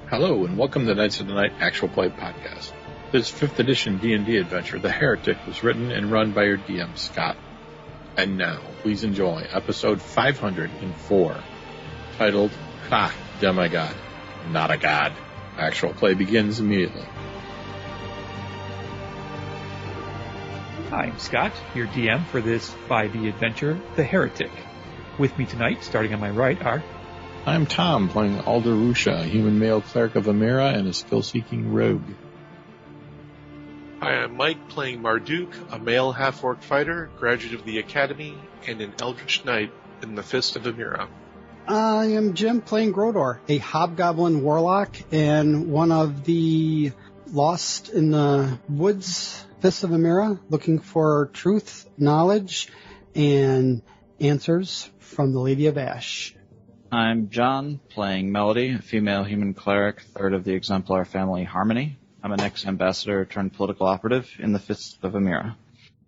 Hello, and welcome to Knights of the Night Actual Play Podcast. This 5th edition D&D adventure, The Heretic, was written and run by your DM, Scott. And now, please enjoy episode 504, titled, Ha, Demigod, Not a God. Actual play begins immediately. Hi, I'm Scott, your DM for this 5e adventure, The Heretic. With me tonight, starting on my right, are... I'm Tom, playing Alder Rusha, a human male cleric of Amira and a skill-seeking rogue. Hi, I'm Mike, playing Marduk, a male half-orc fighter, graduate of the Academy, and an Eldritch Knight in the Fist of Amira. I am Jim, playing Grodor, a hobgoblin warlock and one of the lost in the woods Fist of Amira, looking for truth, knowledge, and answers from the Lady of Ash. I'm John, playing Melody, a female human cleric, third of the exemplar family Harmony. I'm an ex-ambassador turned political operative in the Fist of Amira.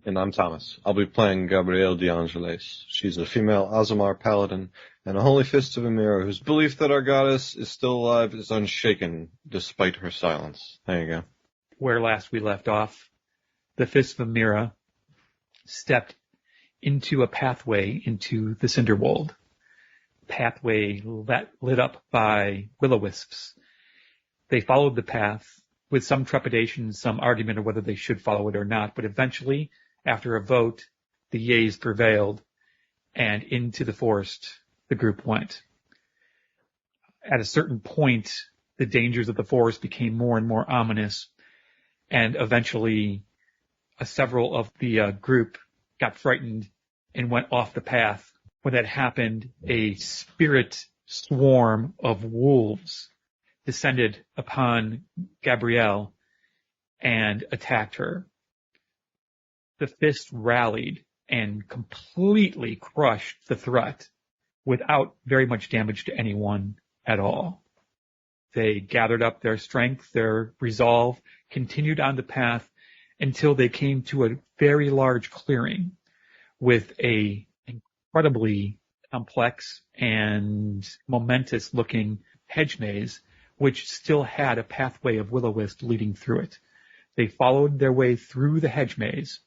And I'm Thomas. I'll be playing Gabrielle d'Angeles. She's a female Aasimar paladin and a holy Fist of Amira whose belief that our goddess is still alive is unshaken despite her silence. There you go. Where last we left off, the Fist of Amira stepped into a pathway into the Cinderwold. Pathway lit up by will-o-wisps. They followed the path with some trepidation, some argument of whether they should follow it or not, but eventually, after a vote, the yeas prevailed, and into the forest the group went. At a certain point, the dangers of the forest became more and more ominous, and eventually several of the group got frightened and went off the path. When that happened, a spirit swarm of wolves descended upon Gabrielle and attacked her. The Fist rallied and completely crushed the threat without very much damage to anyone at all. They gathered up their strength, their resolve, continued on the path until they came to a very large clearing with a incredibly complex and momentous looking hedge maze, which still had a pathway of will-o-wisp leading through it. They followed their way through the hedge maze,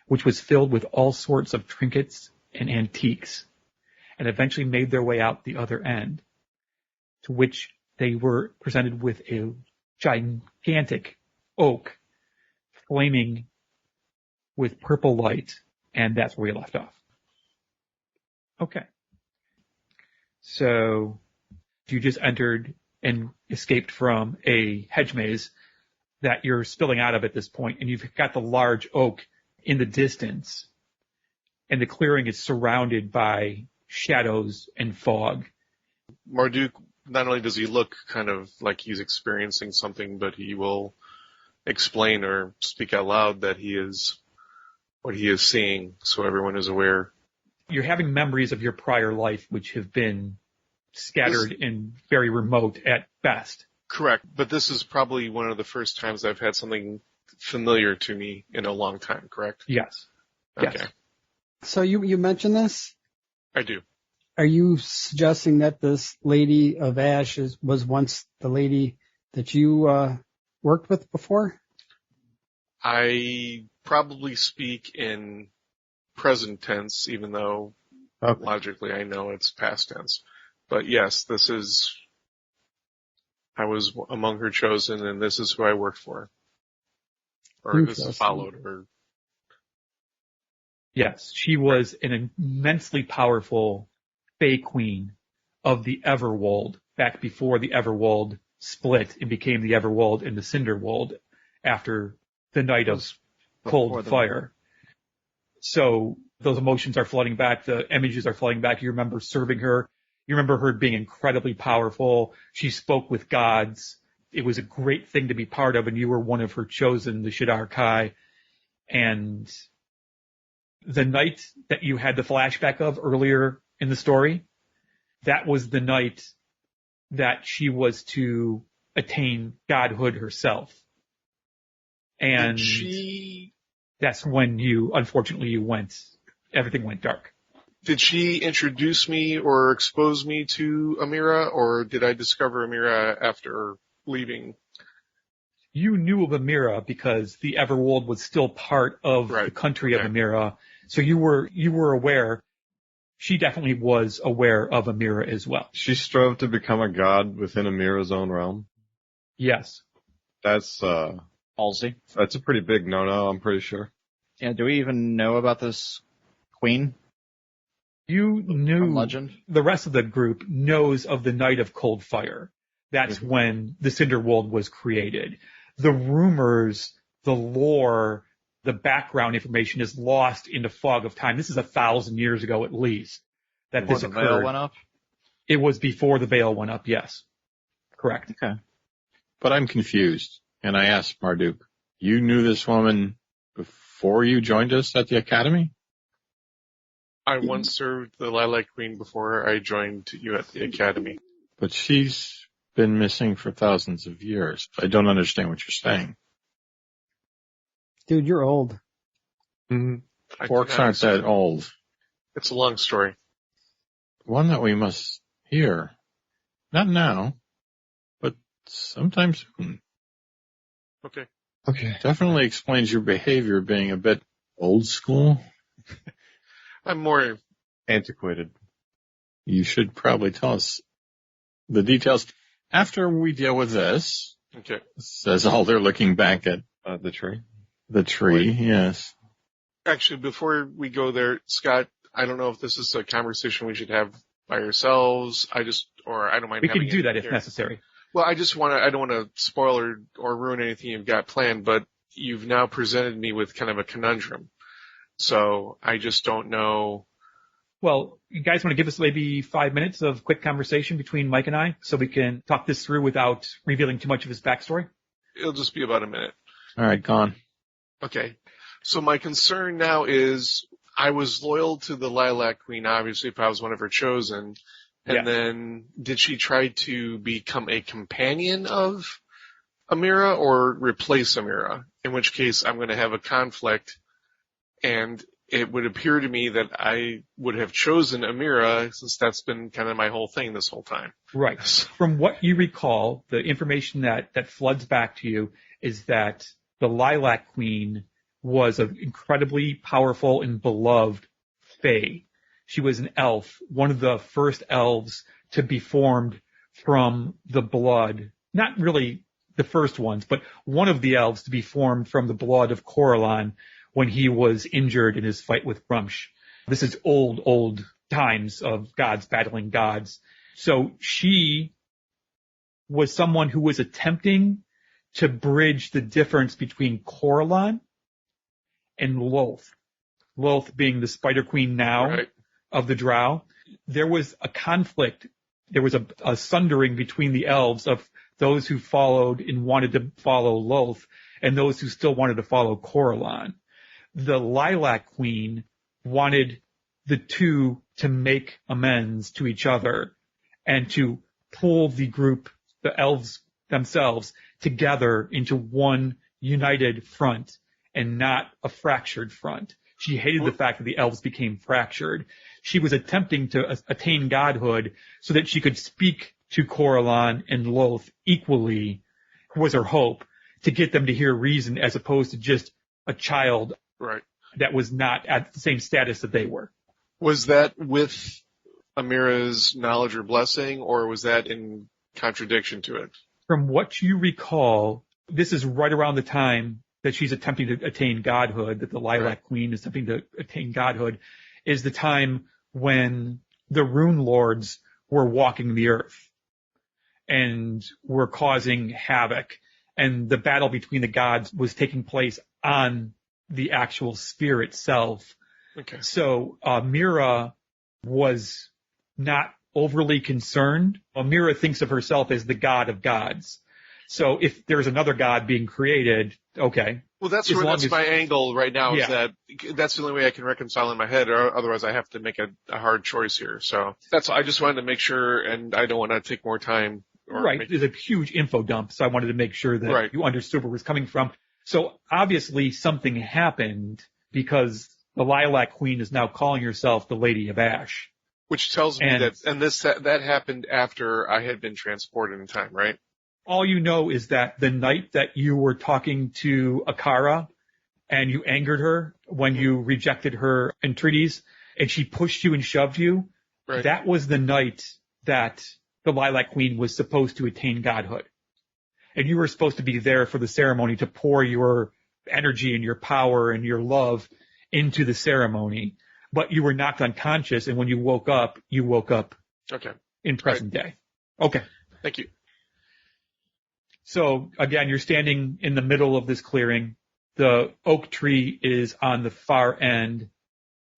which was filled with all sorts of trinkets and antiques, and eventually made their way out the other end, to which they were presented with a gigantic oak flaming with purple light, and that's where we left off. Okay. So you just entered and escaped from a hedge maze that you're spilling out of at this point, and you've got the large oak in the distance, and the clearing is surrounded by shadows and fog. Marduk, not only does he look kind of like he's experiencing something, but he will explain or speak out loud that what he is seeing, so everyone is aware. You're having memories of your prior life, which have been scattered and very remote at best. Correct, but this is probably one of the first times I've had something familiar to me in a long time, correct? Yes. Okay. Yes. So you mentioned this? I do. Are you suggesting that this Lady of Ash was once the lady that you worked with before? I probably speak in present tense, even though logically I know it's past tense. But yes, I was among her chosen, and this is who I worked for. Or this is followed, or... Yes, she was an immensely powerful Fey Queen of the Everwold, back before the Everwold split and became the Everwold and the Cinderwold after the Night of Cold Fire. So those emotions are flooding back. The images are flooding back. You remember serving her. You remember her being incredibly powerful. She spoke with gods. It was a great thing to be part of, and you were one of her chosen, the Shadar Kai. And the night that you had the flashback of earlier in the story, that was the night that she was to attain godhood herself. And that's when everything went dark. Did she introduce me or expose me to Amira, or did I discover Amira after leaving? You knew of Amira because the Everworld was still part of the country of Amira, so you were aware. She definitely was aware of Amira as well. She strove to become a god within Amira's own realm. Yes. That's Halsey. That's a pretty big no-no, I'm pretty sure. Yeah, do we even know about this queen? You knew, From legend? The rest of the group knows of the Night of Cold Fire. That's when the Cinderworld was created. The rumors, the lore, the background information is lost in the fog of time. This is 1,000 years ago at least that this occurred. The veil went up? It was before the veil went up, yes. Correct. Okay. But I'm confused, and I asked Marduk, you knew this woman before you joined us at the academy? I once served the Lilac Queen before I joined you at the academy. But she's been missing for thousands of years. I don't understand what you're saying. Dude, you're old. Orcs aren't that old. It's a long story. One that we must hear. Not now, but sometime soon. Okay. Definitely explains your behavior being a bit old school. I'm more antiquated. You should probably tell us the details after we deal with this. Okay. Says Alder, looking back at the tree. The tree, yes. Actually, before we go there, Scott, I don't know if this is a conversation we should have by ourselves. I don't mind. We can do that if necessary. Well, I don't want to spoil or ruin anything you've got planned, but you've now presented me with kind of a conundrum. So I just don't know. Well, you guys want to give us maybe 5 minutes of quick conversation between Mike and I so we can talk this through without revealing too much of his backstory? It'll just be about a minute. All right, gone. Okay. So my concern now is I was loyal to the Lilac Queen, obviously, if I was one of her chosen. And then did she try to become a companion of Amira or replace Amira? In which case I'm going to have a conflict. And it would appear to me that I would have chosen Amira since that's been kind of my whole thing this whole time. Right. From what you recall, the information that floods back to you is that the Lilac Queen was an incredibly powerful and beloved fae. She was an elf, one of the first elves to be formed from the blood, not really the first ones, but one of the elves to be formed from the blood of Coralon when he was injured in his fight with Brumsh. This is old times of gods battling gods. So she was someone who was attempting to bridge the difference between Coralon and Lolth. Lolth being the Spider Queen now of the Drow. There was a conflict. There was a sundering between the elves of those who followed and wanted to follow Lolth and those who still wanted to follow Coralon. The Lilac Queen wanted the two to make amends to each other and to pull the group, the elves themselves, together into one united front and not a fractured front. She hated the fact that the elves became fractured. She was attempting to attain godhood so that she could speak to Coralon and Lolth equally, was her hope, to get them to hear reason as opposed to just a child that was not at the same status that they were. Was that with Amira's knowledge or blessing, or was that in contradiction to it? From what you recall, this is right around the time that she's attempting to attain godhood, that the Lilac Queen is attempting to attain godhood, is the time when the Rune Lords were walking the earth and were causing havoc. And the battle between the gods was taking place on the actual sphere itself. Okay. So Mira was not overly concerned. Mira thinks of herself as the god of gods. So if there's another god being created, okay. Well, that's my angle right now. Is that that's the only way I can reconcile in my head, or otherwise I have to make a hard choice here. So I just wanted to make sure, and I don't want to take more time. There's a huge info dump, so I wanted to make sure that you understood where it was coming from. So obviously something happened because the Lilac Queen is now calling herself the Lady of Ash. Which tells me that happened after I had been transported in time, right? All you know is that the night that you were talking to Akara and you angered her when you rejected her entreaties and she pushed you and shoved you, Right. that was the night that the Lilac Queen was supposed to attain godhood. And you were supposed to be there for the ceremony to pour your energy and your power and your love into the ceremony. But you were knocked unconscious, and when you woke up Okay. in present day. Okay. Thank you. So, again, you're standing in the middle of this clearing. The oak tree is on the far end,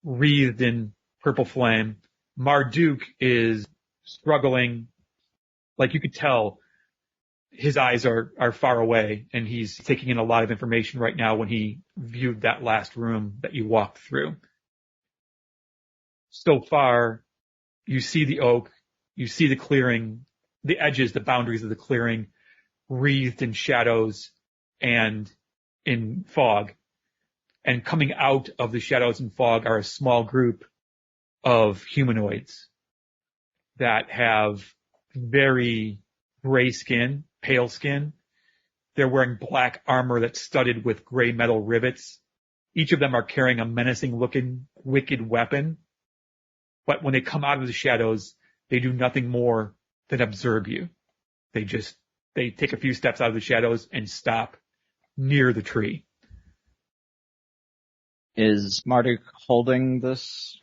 wreathed in purple flame. Marduk is struggling. Like you could tell, his eyes are far away, and he's taking in a lot of information right now when he viewed that last room that you walked through. So far, you see the oak, you see the clearing, the edges, the boundaries of the clearing, wreathed in shadows and in fog. And coming out of the shadows and fog are a small group of humanoids that have very gray skin, pale skin. They're wearing black armor that's studded with gray metal rivets. Each of them are carrying a menacing-looking, wicked weapon. But when they come out of the shadows, they do nothing more than observe you. They take a few steps out of the shadows and stop near the tree. Is Marduk holding this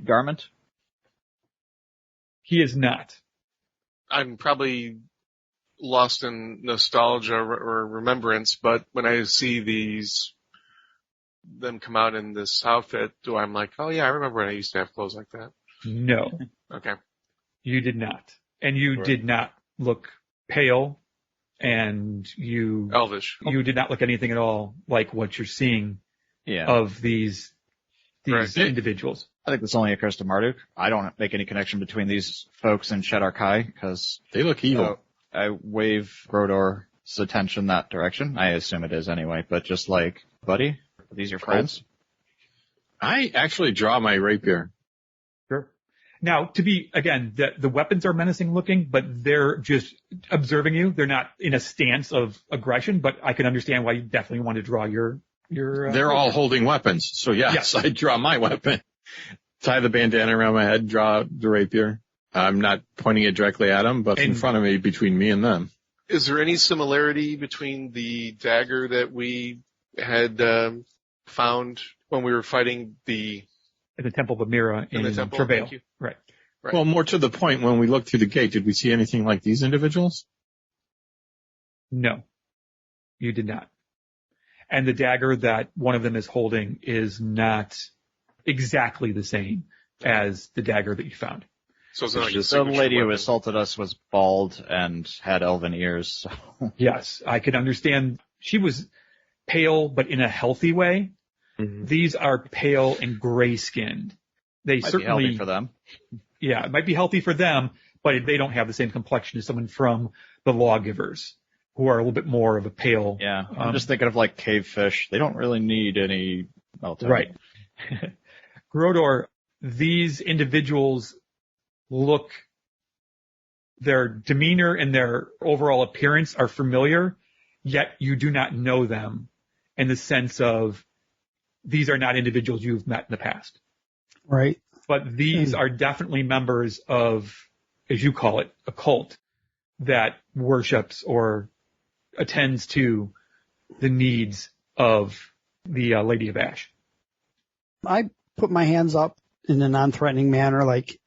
garment? He is not. I'm probably lost in nostalgia or remembrance, but when I see them come out in this outfit, I'm like, oh yeah, I remember when I used to have clothes like that. No. Okay. You did not. And you did not look pale, and Elvish. You did not look anything at all like what you're seeing of these Right. individuals. I think this only occurs to Marduk. I don't make any connection between these folks and Shadar Kai because they look evil. I wave Grodor's attention that direction. I assume it is anyway, but just like, buddy, are these your friends? I actually draw my rapier. Sure. Now, the weapons are menacing looking, but they're just observing you. They're not in a stance of aggression, but I can understand why you definitely want to draw your They're all holding weapons, so yes, I draw my weapon. Tie the bandana around my head, draw the rapier. I'm not pointing it directly at them, but in front of me, between me and them. Is there any similarity between the dagger that we had found when we were fighting in the Temple of Amira in the temple? Travail? Right. Well, more to the point, when we looked through the gate, did we see anything like these individuals? No, you did not. And the dagger that one of them is holding is not exactly the same as the dagger that you found. So it's not like the lady who assaulted us was bald and had elven ears. So. Yes, I could understand. She was pale, but in a healthy way. Mm-hmm. These are pale and gray-skinned. They might certainly be healthy for them. Yeah, it might be healthy for them, but they don't have the same complexion as someone from the Lawgivers, who are a little bit more of a pale. Yeah, I'm just thinking of like cave fish. They don't really need any melting. Right. Grodor, these individuals their demeanor and their overall appearance are familiar, yet you do not know them in the sense of these are not individuals you've met in the past. Right. But these are definitely members of, as you call it, a cult that worships or attends to the needs of the Lady of Ash. I put my hands up in a non-threatening manner, like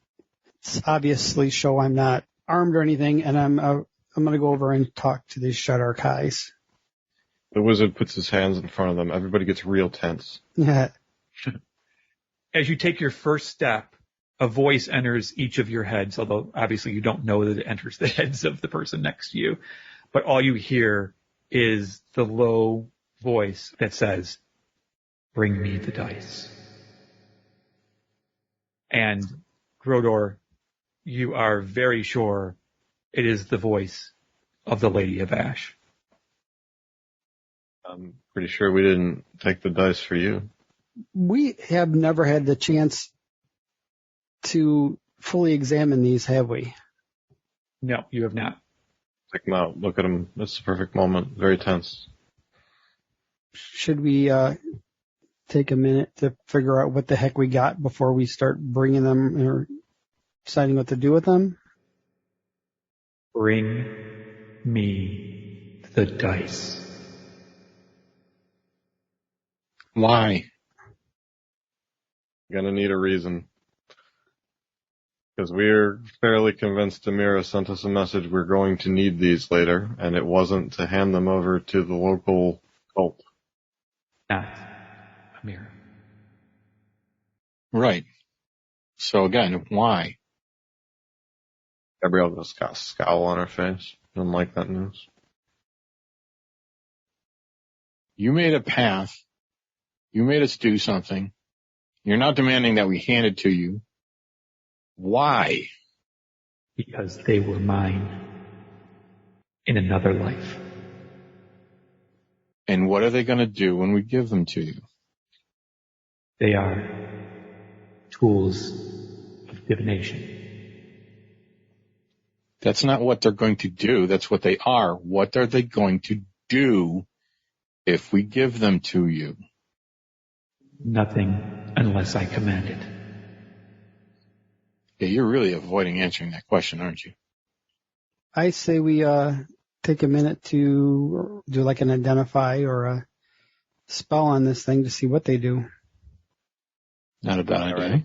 it's obviously show I'm not armed or anything, and I'm going to go over and talk to these Shadar Kais. The wizard puts his hands in front of them. Everybody gets real tense. Yeah. As you take your first step, a voice enters each of your heads, although obviously you don't know that it enters the heads of the person next to you. But all you hear is the low voice that says, "Bring me the dice." And Grodor, you are very sure it is the voice of the Lady of Ash. I'm pretty sure we didn't take the dice for you. We have never had the chance to fully examine these, have we? No, you have not. Check him out. Look at him. It's the perfect moment. Very tense. Should we take a minute to figure out what the heck we got before we start bringing them or deciding what to do with them? Bring me the dice. Why? Gonna need a reason. Because we're fairly convinced Amira sent us a message we're going to need these later, and it wasn't to hand them over to the local cult. Not Amira. Right. So again, why? Gabrielle just got a scowl on her face. Didn't like that news. You made a path. You made us do something. You're not demanding that we hand it to you. Why? Because they were mine in another life. And what are they going to do when we give them to you? They are tools of divination. That's not what they're going to do. That's what they are. What are they going to do if we give them to you? Nothing unless I command it. Yeah, you're really avoiding answering that question, aren't you? I say we take a minute to do like an identify or a spell on this thing to see what they do. Not a bad idea.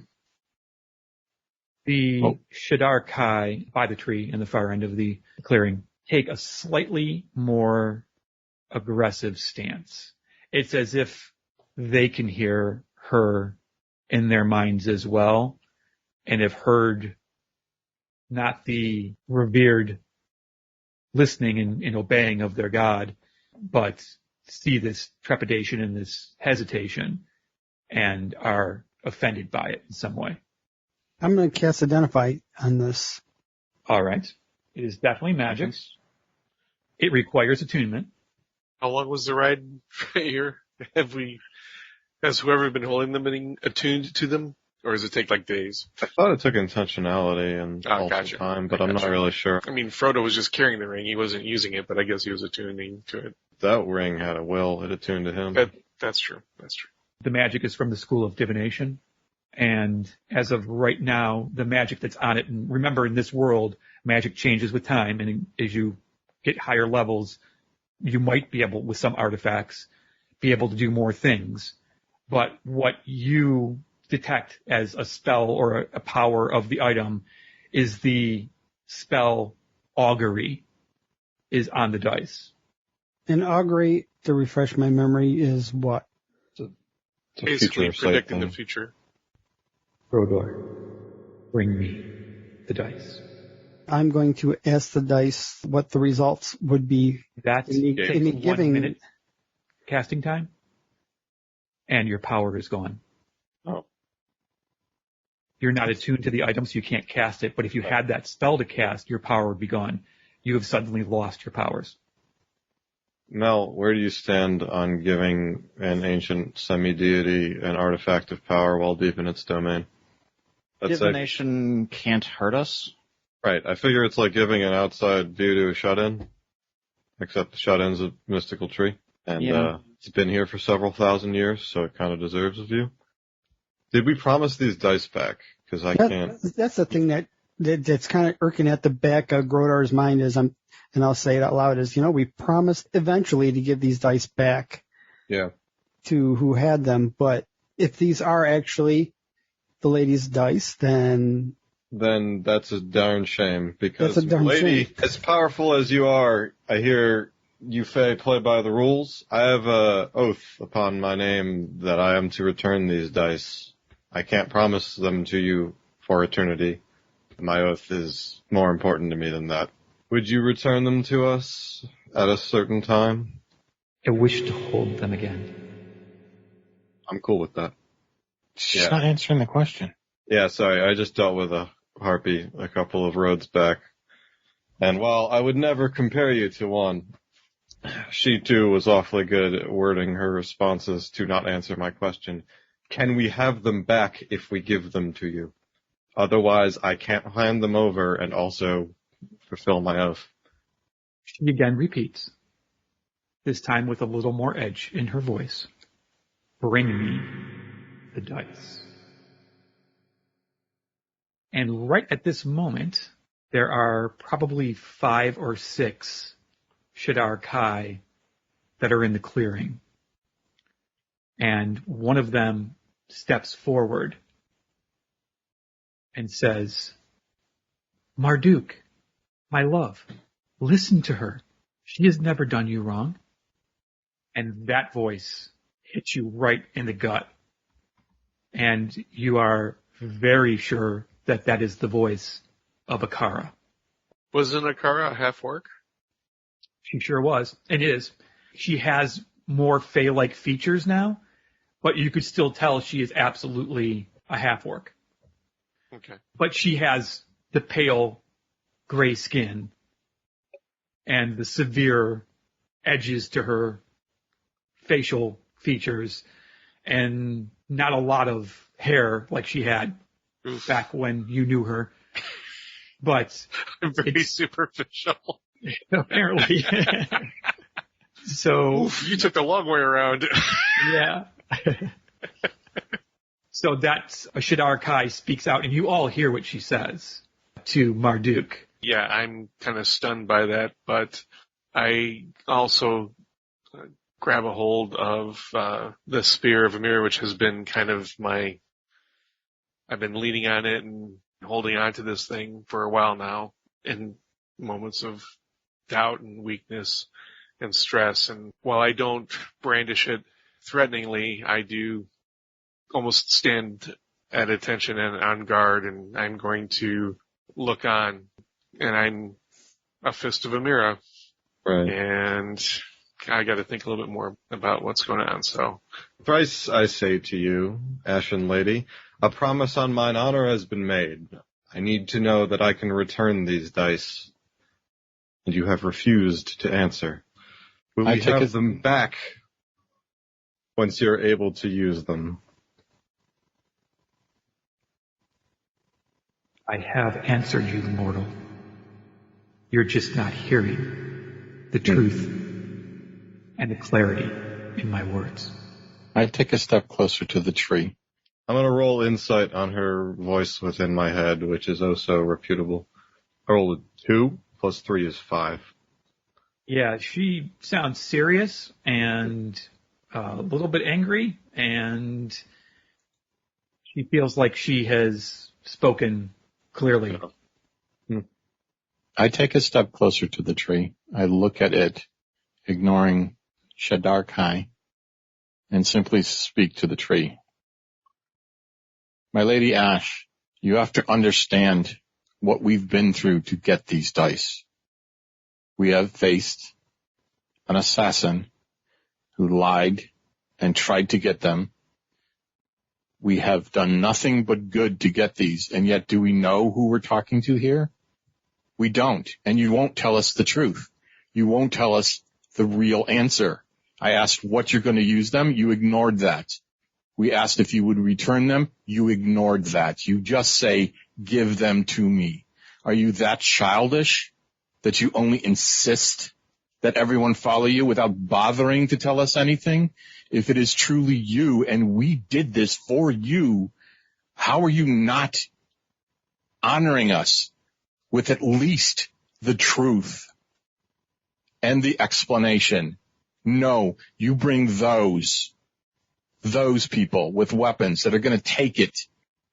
The Shadar Kai by the tree in the far end of the clearing take a slightly more aggressive stance. It's as if they can hear her in their minds as well, and have heard not the revered listening and obeying of their God, but see this trepidation and this hesitation and are offended by it in some way. I'm going to cast Identify on this. All right. It is definitely magic. It requires attunement. How long was the ride here? Has whoever been holding them been attuned to them? Or does it take like days? I thought it took intentionality and also time, but I'm not really sure. I mean, Frodo was just carrying the ring. He wasn't using it, but I guess he was attuning to it. That ring had a will. It attuned to him. That's true. That's true. The magic is from the School of Divination. And as of right now, the magic that's on it, and remember in this world, magic changes with time. And as you get higher levels, you might be able, with some artifacts, be able to do more things. But what you detect as a spell or a power of the item is the spell augury is on the dice. And augury, to refresh my memory, is what? Basically predicting the future. Frodor, bring me the dice. I'm going to ask the dice what the results would be. That's in the 1 minute casting time, and your power is gone. Oh. You're not attuned to the item, so you can't cast it, but if you had that spell to cast, your power would be gone. You have suddenly lost your powers. Mel, where do you stand on giving an ancient semi-deity an artifact of power while deep in its domain? Divination can't hurt us? Right. I figure it's like giving an outside view to a shut-in, except the shut-in's a mystical tree. And it's been here for several thousand years, so it kind of deserves a view. Did we promise these dice back? Because I can't. That's the thing that's kind of irking at the back of Grodar's mind is, and I'll say it out loud, is, we promised eventually to give these dice back. Yeah. To who had them, but if these are actually the lady's dice, then that's a darn shame, because that's a darn lady, shame. as powerful as you are, I hear you Fae play by the rules. I have a oath upon my name that I am to return these dice. I can't promise them to you for eternity. My oath is more important to me than that. Would you return them to us at a certain time? I wish to hold them again. I'm cool with that. She's not answering the question. Yeah, sorry, I just dealt with a harpy a couple of roads back. And while I would never compare you to one, she too was awfully good at wording her responses to not answer my question. Can we have them back if we give them to you? Otherwise, I can't hand them over and also fulfill my oath. She again repeats, this time with a little more edge in her voice. Bring me the dice. And right at this moment, there are probably 5 or 6 Shadar Kai that are in the clearing. And one of them steps forward and says, Marduk, my love, listen to her. She has never done you wrong. And that voice hits you right in the gut. And you are very sure that that is the voice of Akara. Wasn't Akara a half-orc? She sure was, and is. She has more Fey-like features now, but you could still tell she is absolutely a half-orc. Okay. But she has the pale gray skin and the severe edges to her facial features and not a lot of hair like she had back when you knew her. But very superficial. Apparently. So oof, you took the long way around. Yeah. So that's Shadar Kai speaks out, and you all hear what she says to Marduk. Yeah, I'm kind of stunned by that, but I also grab a hold of the Spear of Amir, which has been kind of I've been leaning on it and holding on to this thing for a while now in moments of doubt and weakness and stress. And while I don't brandish it threateningly, I do almost stand at attention and on guard, and I'm going to look on, and I'm a Fist of Amira. Right. And I got to think a little bit more about what's going on. So, Thrice I say to you, Ashen Lady, a promise on mine honor has been made. I need to know that I can return these dice, and you have refused to answer. Will we have them back once you're able to use them? I have answered you, mortal. You're just not hearing the truth and the clarity in my words. I take a step closer to the tree. I'm going to roll insight on her voice within my head, which is oh so reputable. I rolled a 2, plus 3 is 5. Yeah, she sounds serious and a little bit angry, and she feels like she has spoken clearly. I take a step closer to the tree. I look at it, ignoring Shadar Kai, and simply speak to the tree. My Lady Ash, you have to understand what we've been through to get these dice. We have faced an assassin who lied and tried to get them. We have done nothing but good to get these, and yet do we know who we're talking to here? We don't, and you won't tell us the truth. You won't tell us the real answer. I asked what you're going to use them. You ignored that. We asked if you would return them. You ignored that. You just say, give them to me. Are you that childish that you only insist that everyone follow you without bothering to tell us anything? If it is truly you and we did this for you, how are you not honoring us with at least the truth and the explanation? No, you bring those people with weapons that are going to take it.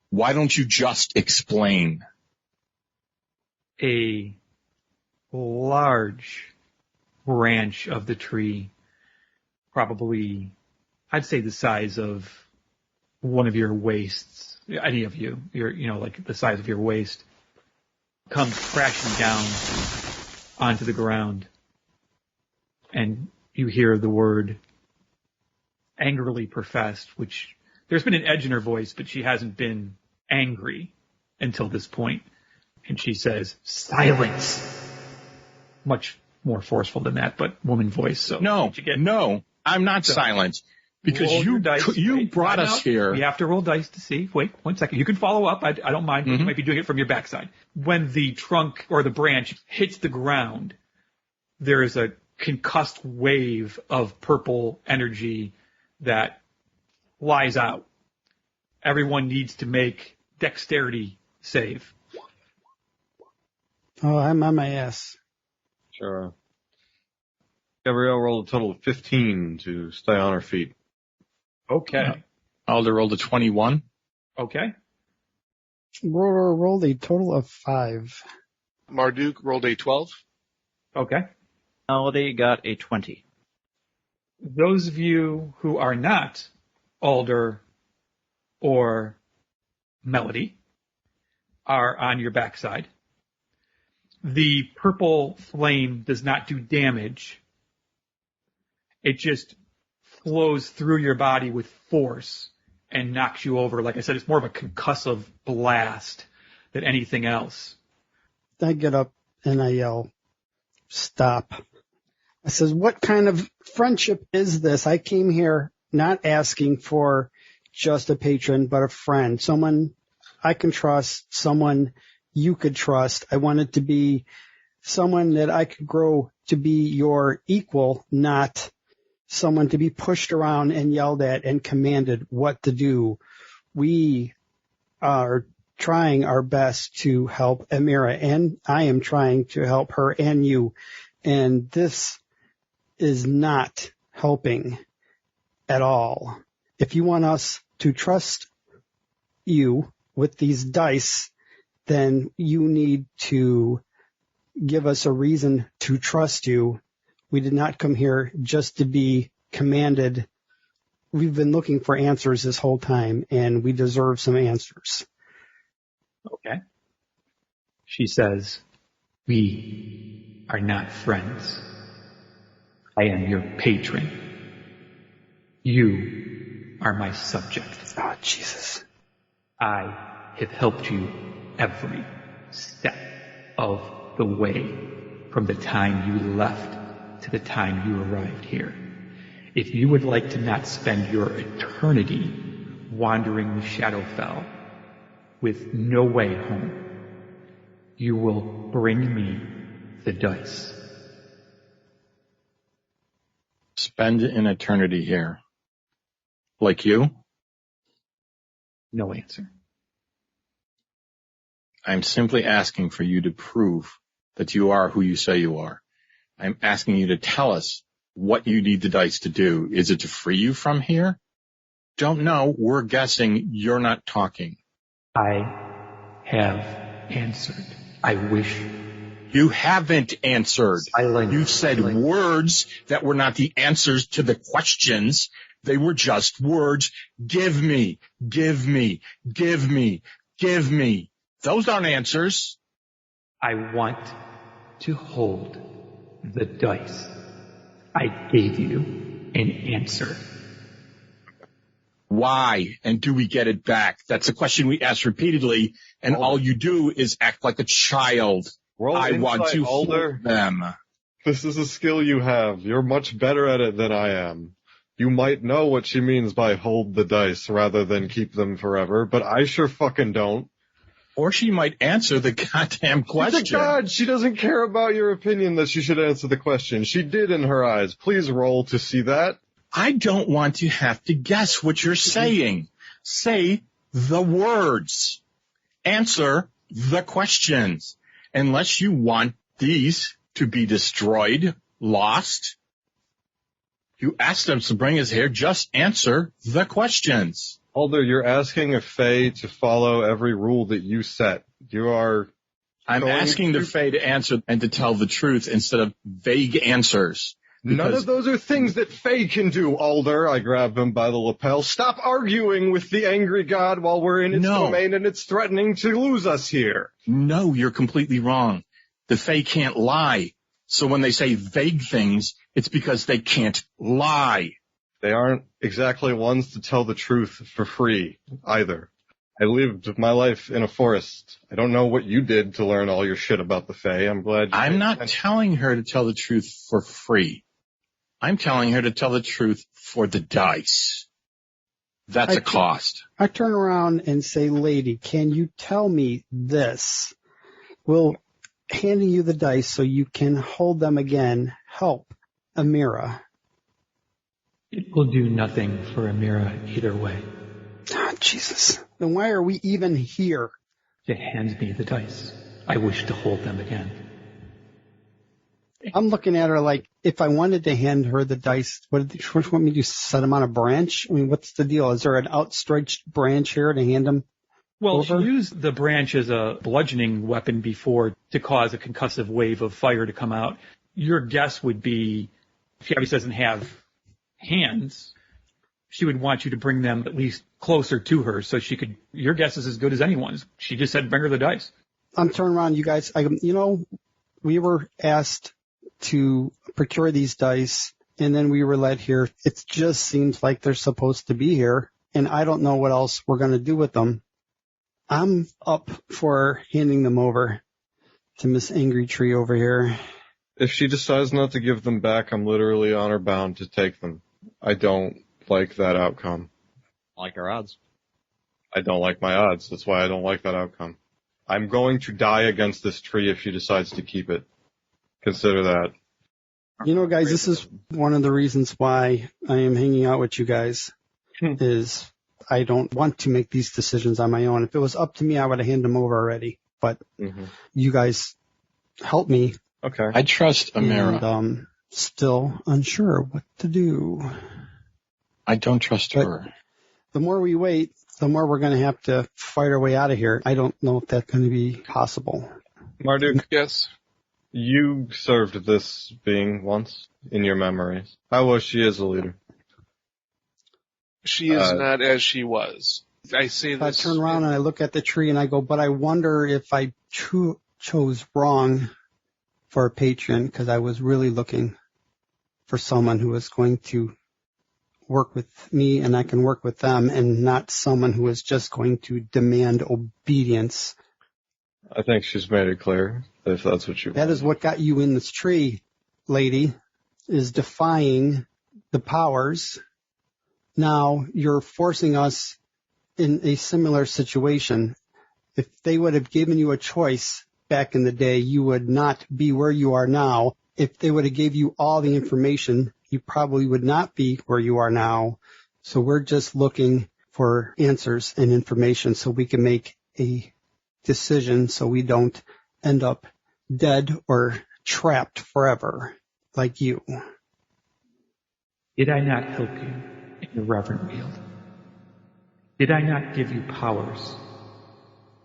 Why don't you just explain? A large branch of the tree, probably, I'd say the size of one of your waists, any of you, like the size of your waist, comes crashing down onto the ground, and you hear the word angrily professed, which there's been an edge in her voice, but she hasn't been angry until this point. And she says, silence. Much more forceful than that, but woman voice. So No, I'm not silent. Because roll your dice. you Wait, brought time us out. here. We have to roll dice to see. Wait, 1 second. You can follow up. I don't mind. You might be doing it from your backside. When the trunk or the branch hits the ground, there is a concussed wave of purple energy that flies out. Everyone needs to make dexterity save. Oh, I'm on my ass. Sure. Gabrielle rolled a total of 15 to stay on her feet. Okay. Alder rolled a 21. Okay. Roller rolled a total of 5. Marduk rolled a 12. Okay. Melody got a 20. Those of you who are not Alder or Melody are on your backside. The purple flame does not do damage. It just flows through your body with force and knocks you over. Like I said, it's more of a concussive blast than anything else. I get up and I yell, "Stop." I says, "What kind of friendship is this? I came here not asking for just a patron, but a friend, someone I can trust, someone you could trust. I want it to be someone that I could grow to be your equal, not someone to be pushed around and yelled at and commanded what to do. We are trying our best to help Amira, and I am trying to help her and you, and this is not helping at all. If you want us to trust you with these dice, then you need to give us a reason to trust you. We did not come here just to be commanded. We've been looking for answers this whole time, and we deserve some answers." Okay. She says, "We are not friends. I am your patron. You are my subject. Oh, Jesus. I have helped you every step of the way from the time you left to the time you arrived here. If you would like to not spend your eternity wandering the Shadowfell with no way home, you will bring me the dice." Spend an eternity here. Like you? No answer. I'm simply asking for you to prove that you are who you say you are. I'm asking you to tell us what you need the dice to do. Is it to free you from here? Don't know. We're guessing. You're not talking. I have answered. I wish You haven't answered. silence. You said words that were not the answers to the questions. They were just words. Give me, give me, give me, give me. Those aren't answers. I want to hold the dice. I gave you an answer. Why? And do we get it back? That's a question we ask repeatedly, and all you do is act like a child. Roll I want insight, to Alder. hold them. This is a skill you have. You're much better at it than I am. You might know what she means by hold the dice rather than keep them forever, but I sure fucking don't. Or she might answer the goddamn question. She's a god. She doesn't care about your opinion that she should answer the question. She did in her eyes. Please roll to see that. I don't want to have to guess what you're saying. Say the words. Answer the questions. Unless you want these to be destroyed, lost. You asked them to bring us here. Just answer the questions. Alder, you're asking a Fae to follow every rule that you set. You are... I'm asking the Fae to answer and to tell the truth instead of vague answers. None of those are things that Fae can do, Alder. I grab him by the lapel. Stop arguing with the angry god while we're in its domain and it's threatening to lose us here. No, you're completely wrong. The Fae can't lie. So when they say vague things, it's because they can't lie. They aren't exactly ones to tell the truth for free, either. I lived my life in a forest. I don't know what you did to learn all your shit about the Fae. I'm glad you... I'm not telling her to tell the truth for free. I'm telling her to tell the truth for the dice. That's a cost. I turn around and say, lady, can you tell me this? Will handing you the dice so you can hold them again help Amira? It will do nothing for Amira either way. Oh, Jesus. Then why are we even here? To hand me the dice. I wish to hold them again. I'm looking at her like, if I wanted to hand her the dice, what did you want me to do? Set them on a branch? I mean, what's the deal? Is there an outstretched branch here to hand them? Well, over? She used the branch as a bludgeoning weapon before to cause a concussive wave of fire to come out. Your guess would be, if she obviously doesn't have hands, she would want you to bring them at least closer to her so she could, your guess is as good as anyone's. She just said bring her the dice. I'm turning around, you guys. We were asked to procure these dice, and then we were led here. It just seems like they're supposed to be here, and I don't know what else we're going to do with them. I'm up for handing them over to Miss Angry Tree over here. If she decides not to give them back, I'm literally honor bound to take them. I don't like that outcome. Like our odds. I don't like my odds. That's why I don't like that outcome. I'm going to die against this tree if she decides to keep it. Consider that. You know, guys, this is one of the reasons why I am hanging out with you guys, is I don't want to make these decisions on my own. If it was up to me, I would have handed them over already. But you guys help me. Okay. I trust Amira. And still unsure what to do. I don't trust her. The more we wait, the more we're going to have to fight our way out of here. I don't know if that's going to be possible. Marduk, Yes. you served this being once in your memories. How was she as a leader? She is not as she was. I say this. I turn around and I look at the tree and I go, but I wonder if I chose wrong for a patron, because I was really looking for someone who was going to work with me and I can work with them, and not someone who is just going to demand obedience. I think she's made it clear, if that's what you want. That is what got you in this tree, lady, is defying the powers. Now you're forcing us in a similar situation. If they would have given you a choice back in the day, you would not be where you are now. If they would have gave you all the information, you probably would not be where you are now. So we're just looking for answers and information so we can make a decision so we don't end up dead or trapped forever like you. Did I not help you in your reverent field? Did I not give you powers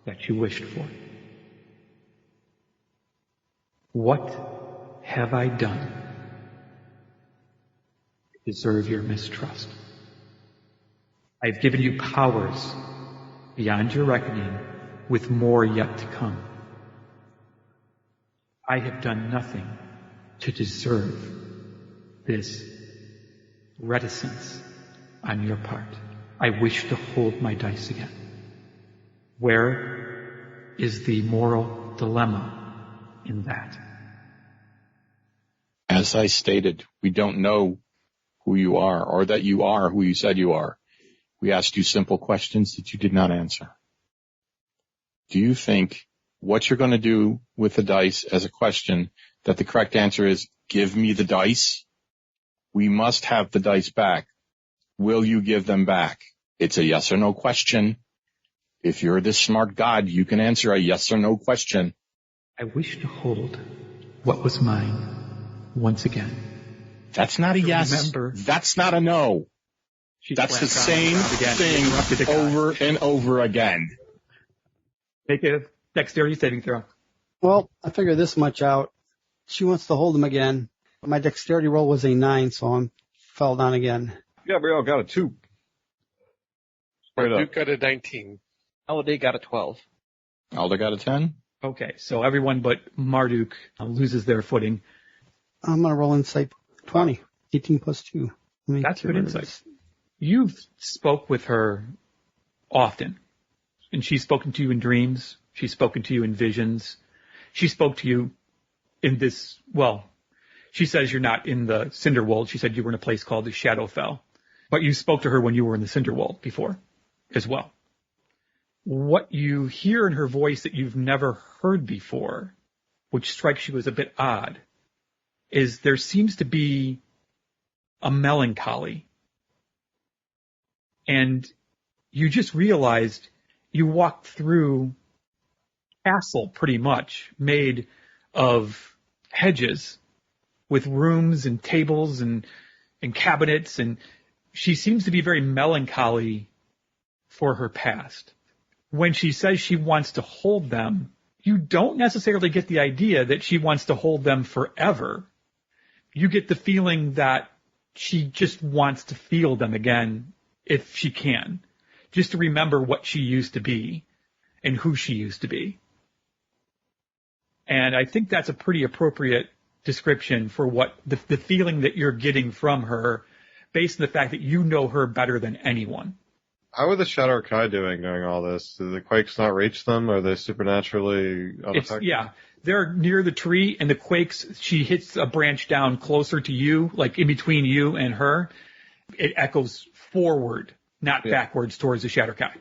that you wished for? What have I done to deserve your mistrust? I've given you powers beyond your reckoning, with more yet to come. I have done nothing to deserve this reticence on your part. I wish to hold my dice again. Where is the moral dilemma in that? As I stated, we don't know who you are, or that you are who you said you are. We asked you simple questions that you did not answer. Do you think what you're going to do with the dice as a question, that the correct answer is, give me the dice? We must have the dice back. Will you give them back? It's a yes or no question. If you're this smart god, you can answer a yes or no question. I wish to hold what was mine once again. That's not a yes. Remember, that's not a no. That's the same thing over and over again. Make a dexterity saving throw. Well, I figured this much out. She wants to hold him again. My dexterity roll was a 9, so I fell down again. Gabrielle got a 2. Duke got a 19. Melody got a 12. Alder got a 10. Okay, so everyone but Marduk loses their footing. I'm going to roll insight 20. 18 plus 2. That's good insight. You've spoke with her often, and she's spoken to you in dreams. She's spoken to you in visions. She spoke to you in this, She says you're not in the Cinderwold. She said you were in a place called the Shadowfell. But you spoke to her when you were in the Cinderwold before as well. What you hear in her voice that you've never heard before, which strikes you as a bit odd, is there seems to be a melancholy. And you just realized you walked through a castle pretty much made of hedges with rooms and tables and cabinets, and she seems to be very melancholy for her past. When she says she wants to hold them, you don't necessarily get the idea that she wants to hold them forever. You get the feeling that she just wants to feel them again if she can, just to remember what she used to be and who she used to be. And I think that's a pretty appropriate description for what the feeling that you're getting from her based on the fact that you know her better than anyone. How are the Shadow Kai doing during all this? Do the quakes not reach them? Are they supernaturally unaffected? They're near the tree, and the quakes, she hits a branch down closer to you, like in between you and her. It echoes forward, not backwards towards the Shadow Kai.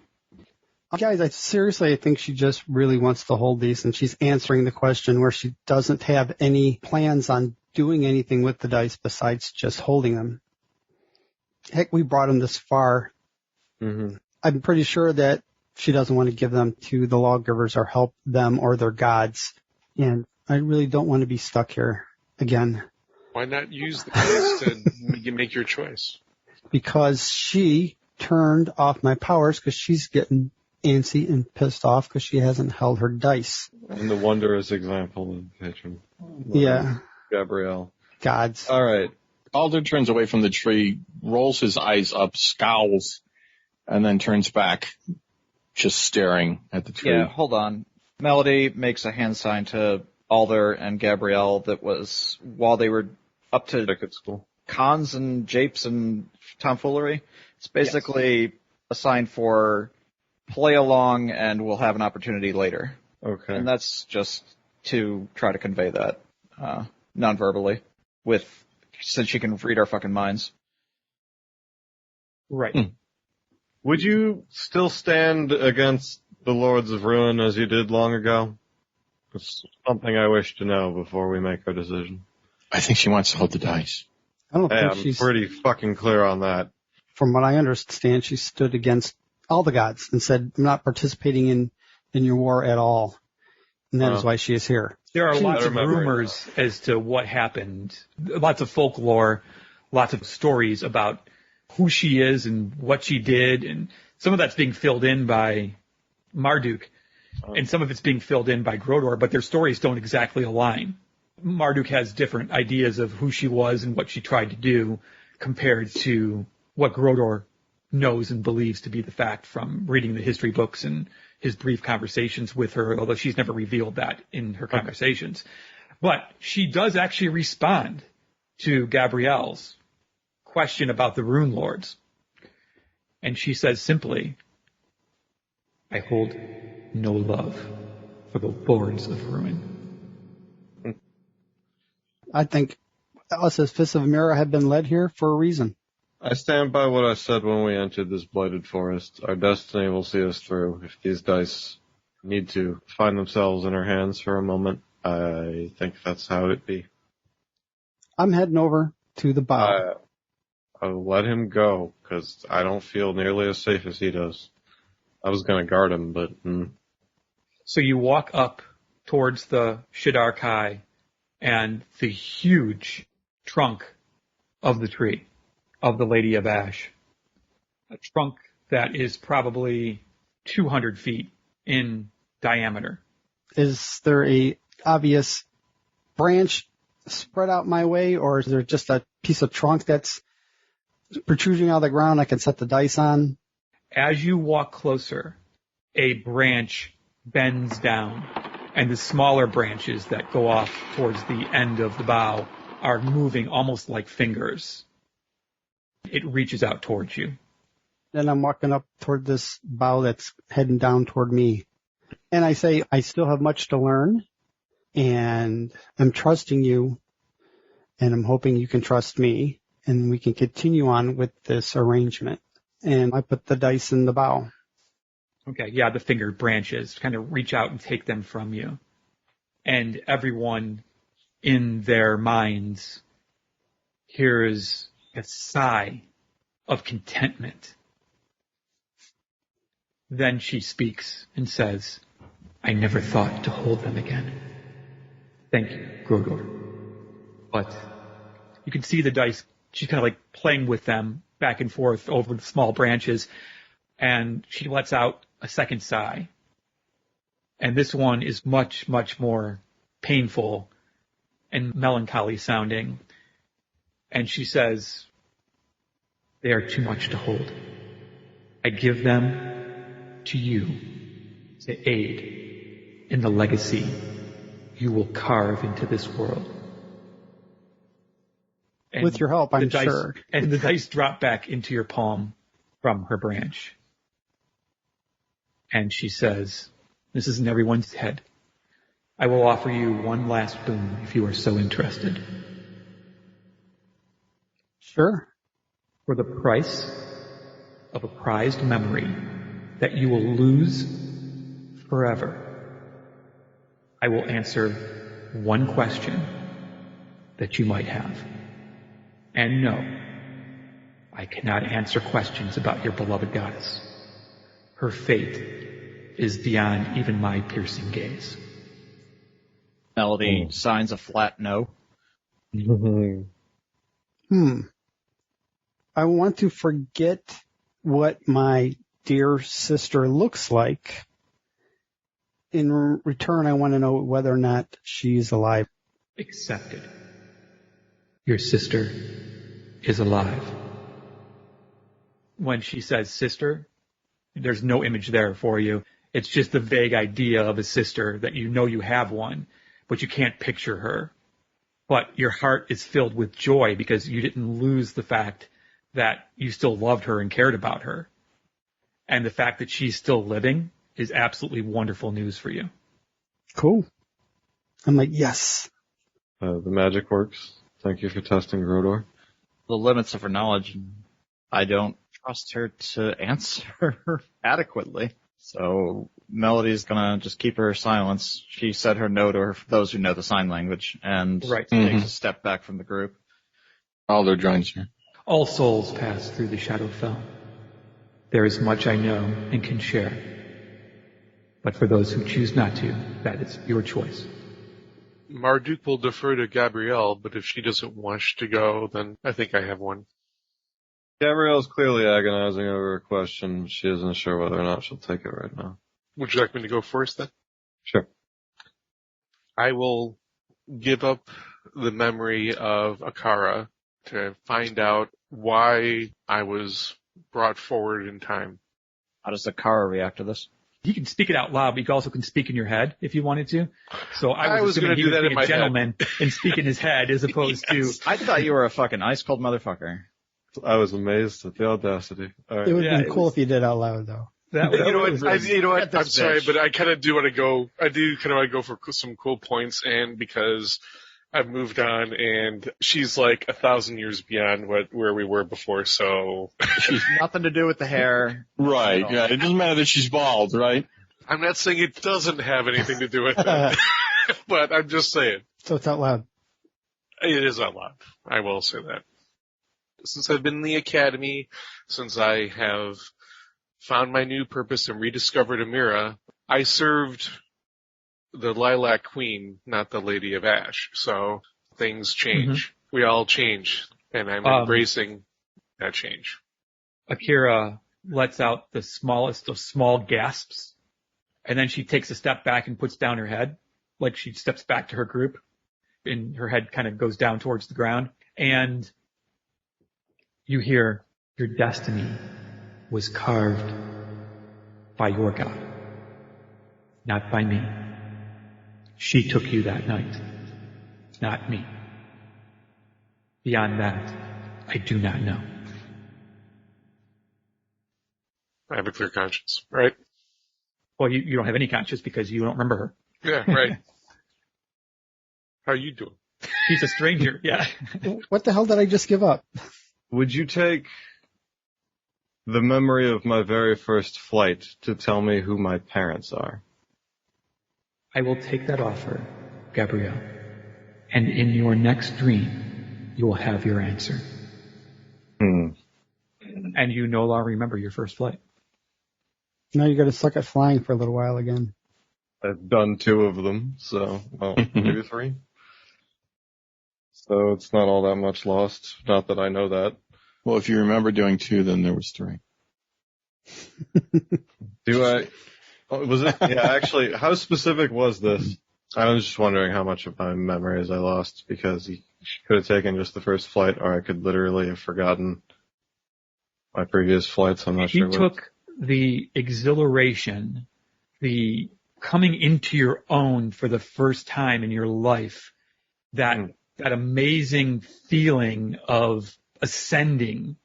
Guys, I think she just really wants to hold these, and she's answering the question where she doesn't have any plans on doing anything with the dice besides just holding them. Heck, we brought them this far. Mm-hmm. I'm pretty sure that she doesn't want to give them to the lawgivers or help them or their gods. And I really don't want to be stuck here again. Why not use the dice to make your choice? Because she turned off my powers because she's getting antsy and pissed off because she hasn't held her dice. And the wondrous example of patron. Yeah. Gabrielle. Gods. All right. Alder turns away from the tree, rolls his eyes up, scowls, and then turns back, just staring at the tree. Yeah, hold on. Melody makes a hand sign to Alder and Gabrielle that was, while they were up to At school. cons and japes and tomfoolery, it's basically a sign for play along and we'll have an opportunity later. Okay. And that's just to try to convey that non-verbally, since she can read our fucking minds. Right. Would you still stand against the Lords of Ruin as you did long ago? It's something I wish to know before we make our decision. I think she wants to hold the dice. I don't think I'm she's, pretty fucking clear on that. from what I understand, she stood against all the gods and said, I'm not participating in your war at all. And that is why she is here. There are lots I of remember rumors as to what happened, lots of folklore, lots of stories about who she is and what she did, and some of that's being filled in by Marduk, and some of it's being filled in by Grodor, but their stories don't exactly align. Marduk has different ideas of who she was and what she tried to do compared to what Grodor knows and believes to be the fact from reading the history books and his brief conversations with her, although she's never revealed that in her conversations. But she does actually respond to Gabrielle's question about the Rune Lords. And she says simply, I hold no love for the Lords of Ruin. I think us as Fists of Amira have been led here for a reason. I stand by what I said when we entered this blighted forest. Our destiny will see us through. If these dice need to find themselves in our hands for a moment, I think that's how it be. I'm heading over to the bow. I'll let him go, because I don't feel nearly as safe as he does. I was going to guard him, but... So you walk up towards the Shadar Kai and the huge trunk of the tree, of the Lady of Ash. A trunk that is probably 200 feet in diameter. Is there a obvious branch spread out my way, or is there just a piece of trunk that's protruding out of the ground I can set the dice on? As you walk closer, a branch bends down, and the smaller branches that go off towards the end of the bough are moving almost like fingers. It reaches out towards you. Then I'm walking up toward this bough that's heading down toward me. And I say, I still have much to learn, and I'm trusting you, and I'm hoping you can trust me, and we can continue on with this arrangement. And I put the dice in the bow. Okay, yeah, the fingered branches kind of reach out and take them from you. And everyone in their minds hears a sigh of contentment. Then she speaks and says, I never thought to hold them again. Thank you, Grodor. But you can see the dice, she's kind of like playing with them back and forth over the small branches, and she lets out a second sigh. And this one is much, much more painful and melancholy sounding. And she says, they are too much to hold. I give them to you to aid in the legacy you will carve into this world. And with your help, I'm dice, sure. And the dice drop back into your palm from her branch. And she says, this is in everyone's head. I will offer you one last boon if you are so interested. Sure. For the price of a prized memory that you will lose forever, I will answer one question that you might have. And no, I cannot answer questions about your beloved goddess. Her fate is beyond even my piercing gaze. Melody signs a flat no. I want to forget what my dear sister looks like. In return, I want to know whether or not she's alive. Accepted. Your sister is alive. When she says sister, there's no image there for you. It's just the vague idea of a sister that you know you have one, but you can't picture her. But your heart is filled with joy because you didn't lose the fact that you still loved her and cared about her. And the fact that she's still living is absolutely wonderful news for you. Cool. I'm like, yes. The magic works. Thank you for testing Grodor. The limits of her knowledge, I don't trust her to answer adequately. So Melody's gonna just keep her silence. She said her no to her, those who know the sign language, and takes a step back from the group. Alder joins you. All souls pass through the Shadowfell. There is much I know and can share. But for those who choose not to, that is your choice. Marduk will defer to Gabrielle, but if she doesn't wish to go, then I think I have one. Gabrielle's clearly agonizing over a question. She isn't sure whether or not she'll take it right now. Would you like me to go first then? Sure. I will give up the memory of Akara to find out why I was brought forward in time. How does Akara react to this? You can speak it out loud, but you also can speak in your head if you wanted to. So I was going to do that in my a gentleman and speak in his head as opposed to... I thought you were a fucking ice cold motherfucker. I was amazed at the audacity. All right. It would have been cool if you did out loud, though. You know what? I'm sorry, but I kind of do want to go. I do kind of want to go for some cool points, and because I've moved on, and she's like 1,000 years beyond where we were before. So she's nothing to do with the hair, right? Yeah, it doesn't matter that she's bald, right? I'm not saying it doesn't have anything to do with it, but I'm just saying. So it's out loud. It is out loud. I will say that. Since I've been in the academy, since I have found my new purpose and rediscovered Amira, I served the Lilac Queen, not the Lady of Ash. So things change. Mm-hmm. We all change, and I'm embracing that change. Akira lets out the smallest of small gasps, and then she takes a step back and puts down her head, like she steps back to her group, and her head kind of goes down towards the ground, and you hear, your destiny was carved by your God, not by me. She took you that night, not me. Beyond that, I do not know. I have a clear conscience, right? Well, you don't have any conscience because you don't remember her. Yeah, right. How are you doing? He's a stranger, yeah. What the hell did I just give up? Would you take the memory of my very first flight to tell me who my parents are? I will take that offer, Gabrielle. And in your next dream, you will have your answer. And you no longer remember your first flight. Now you're going to suck at flying for a little while again. I've done 2 of them, so, well, maybe 3. So it's not all that much lost. Not that I know that. Well, if you remember doing 2, then there was 3. Do I? Oh, was it? Yeah, actually, how specific was this? I was just wondering how much of my memories I lost, because he could have taken just the first flight, or I could literally have forgotten my previous flights. I'm not sure. He took the exhilaration, the coming into your own for the first time in your life, that amazing feeling of ascending,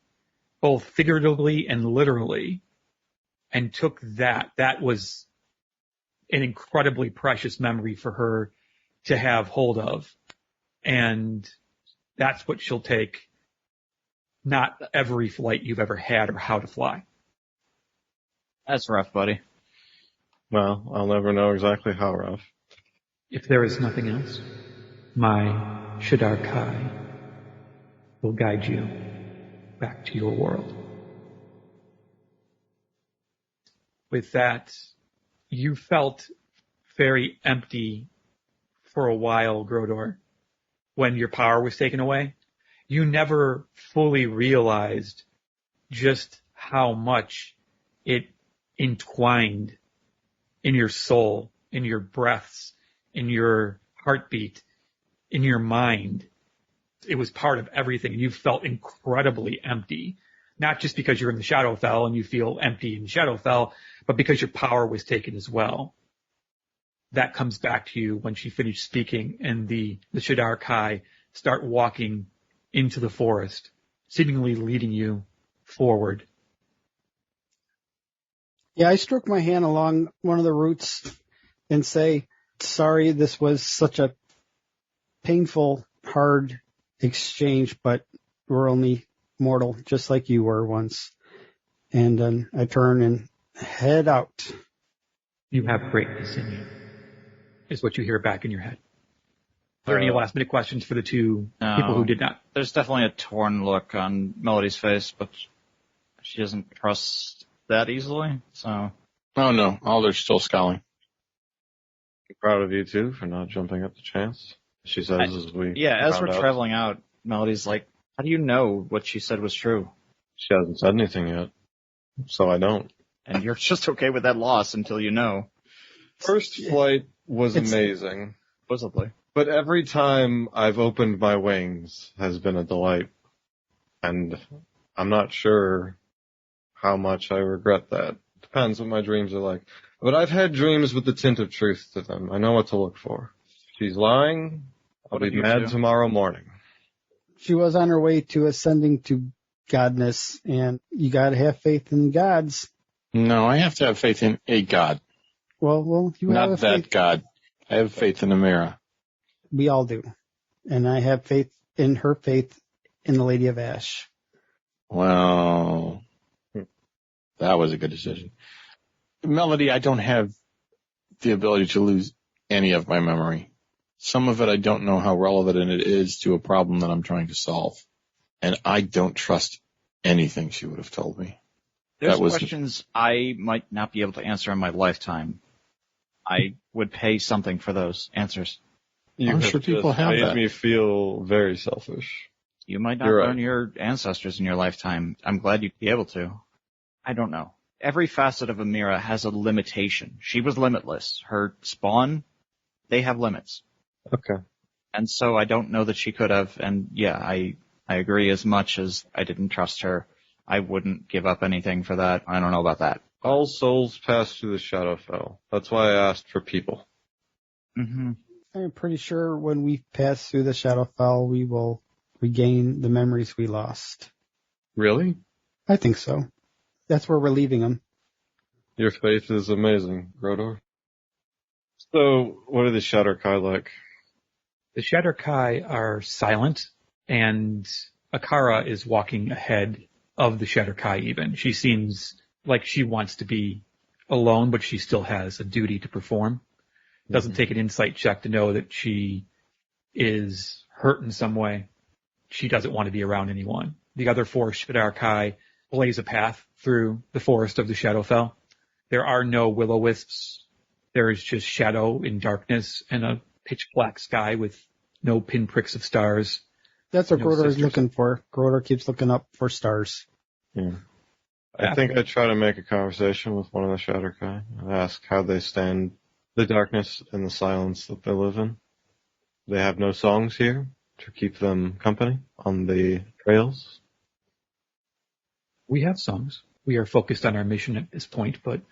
both figuratively and literally, and took that. That was an incredibly precious memory for her to have hold of. And that's what she'll take, not every flight you've ever had or how to fly. That's rough, buddy. Well, I'll never know exactly how rough. If there is nothing else, my Shadar Kai will guide you back to your world. With that, you felt very empty for a while, Grodor, when your power was taken away. You never fully realized just how much it entwined in your soul, in your breaths, in your heartbeat, in your mind. It was part of everything, and you felt incredibly empty. Not just because you're in the Shadowfell and you feel empty in Shadowfell, but because your power was taken as well. That comes back to you when she finished speaking and the Shadar Kai start walking into the forest, seemingly leading you forward. Yeah, I stroke my hand along one of the roots and say, sorry, this was such a painful, hard exchange, but we're only mortal, just like you were once. And then I turn and head out. You have greatness in you, is what you hear back in your head. Are there any last minute questions for the two people who did not? There's definitely a torn look on Melody's face, but she doesn't trust that easily, so. Oh no, Alder's still scowling. I'm proud of you too for not jumping at the chance. She says as we as we're traveling out, Melody's like, how do you know what she said was true? She hasn't said anything yet, so I don't. And you're just okay with that loss until you know. First flight was amazing. Supposedly. But every time I've opened my wings has been a delight. And I'm not sure how much I regret that. Depends what my dreams are like. But I've had dreams with the tint of truth to them. I know what to look for. She's lying. I'll be mad tomorrow morning. She was on her way to ascending to godness, and you gotta have faith in gods. No, I have to have faith in a god. Well, you have not that faith. God. I have faith in Amira. We all do. And I have faith in her faith in the Lady of Ash. Well, that was a good decision. Melody, I don't have the ability to lose any of my memory. Some of it I don't know how relevant it is to a problem that I'm trying to solve. And I don't trust anything she would have told me. There's questions I might not be able to answer in my lifetime. I would pay something for those answers. I'm sure people have that. Made me feel very selfish. You might not learn your ancestors in your lifetime. I'm glad you'd be able to. I don't know. Every facet of Amira has a limitation. She was limitless. Her spawn, they have limits. Okay. And so I don't know that she could have. And yeah, I agree. As much as I didn't trust her, I wouldn't give up anything for that. I don't know about that. All souls pass through the Shadowfell. That's why I asked for people. Mm-hmm. I'm pretty sure when we pass through the Shadowfell, we will regain the memories we lost. Really? I think so. That's where we're leaving them. Your faith is amazing, Grodor. So, what are the Shadar Kai like? The Shatterkai are silent, and Akara is walking ahead of the Shatterkai even. She seems like she wants to be alone, but she still has a duty to perform. Doesn't take an insight check to know that she is hurt in some way. She doesn't want to be around anyone. The other four Shatterkai blaze a path through the forest of the Shadowfell. There are no will-o-wisps. There is just shadow in darkness and a pitch black sky with no pinpricks of stars. That's what No Grodor is sisters. looking for. Grodor keeps looking up for stars. Yeah. I think I try to make a conversation with one of the Shatterkai and ask how they stand the darkness and the silence that they live in. They have no songs here to keep them company on the trails. We have songs. We are focused on our mission at this point, but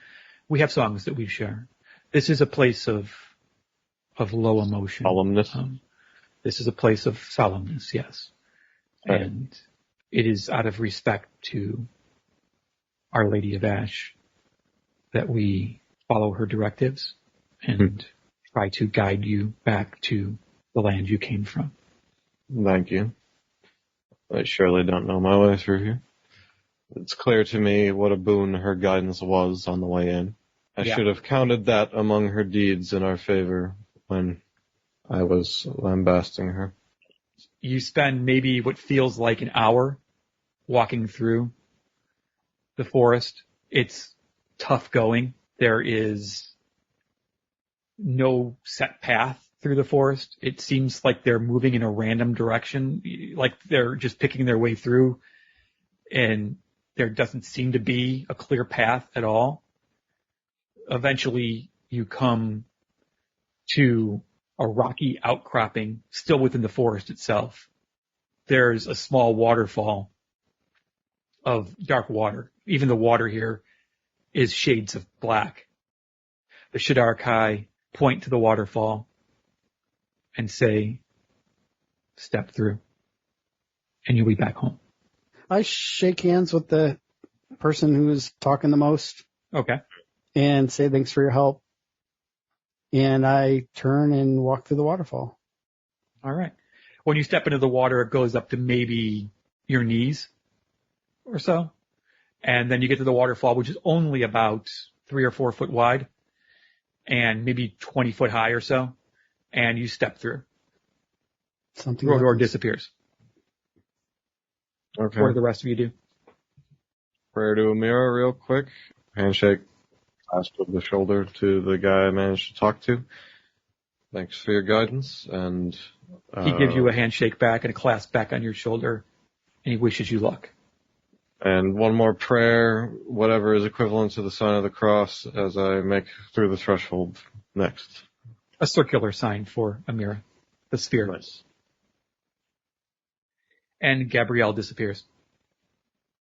we have songs that we share. This is a place of low emotion. Solemnness. This is a place of solemnness, yes. Right. And it is out of respect to Our Lady of Ash that we follow her directives and try to guide you back to the land you came from. Thank you. I surely don't know my way through here. It's clear to me what a boon her guidance was on the way in. I should have counted that among her deeds in our favor when I was lambasting her. You spend maybe what feels like an hour walking through the forest. It's tough going. There is no set path through the forest. It seems like they're moving in a random direction, like they're just picking their way through, and there doesn't seem to be a clear path at all. Eventually, you come to a rocky outcropping still within the forest itself. There's a small waterfall of dark water. Even the water here is shades of black. The Shatterkai point to the waterfall and say, step through, and you'll be back home. I shake hands with the person who is talking the most Okay. and say thanks for your help. And I turn and walk through the waterfall. All right. When you step into the water, it goes up to maybe your knees or so. And then you get to the waterfall, which is only about 3 or 4 foot wide and maybe 20 foot high or so. And you step through. Something Grodor happens. disappears. Okay. What do the rest of you do? Prayer to Amira real quick. Handshake. Clasp of the shoulder to the guy I managed to talk to. Thanks for your guidance. And He gives you a handshake back and a clasp back on your shoulder, and he wishes you luck. And one more prayer, whatever is equivalent to the sign of the cross as I make through the threshold next. A circular sign for Amira, the sphere. Nice. And Gabrielle disappears.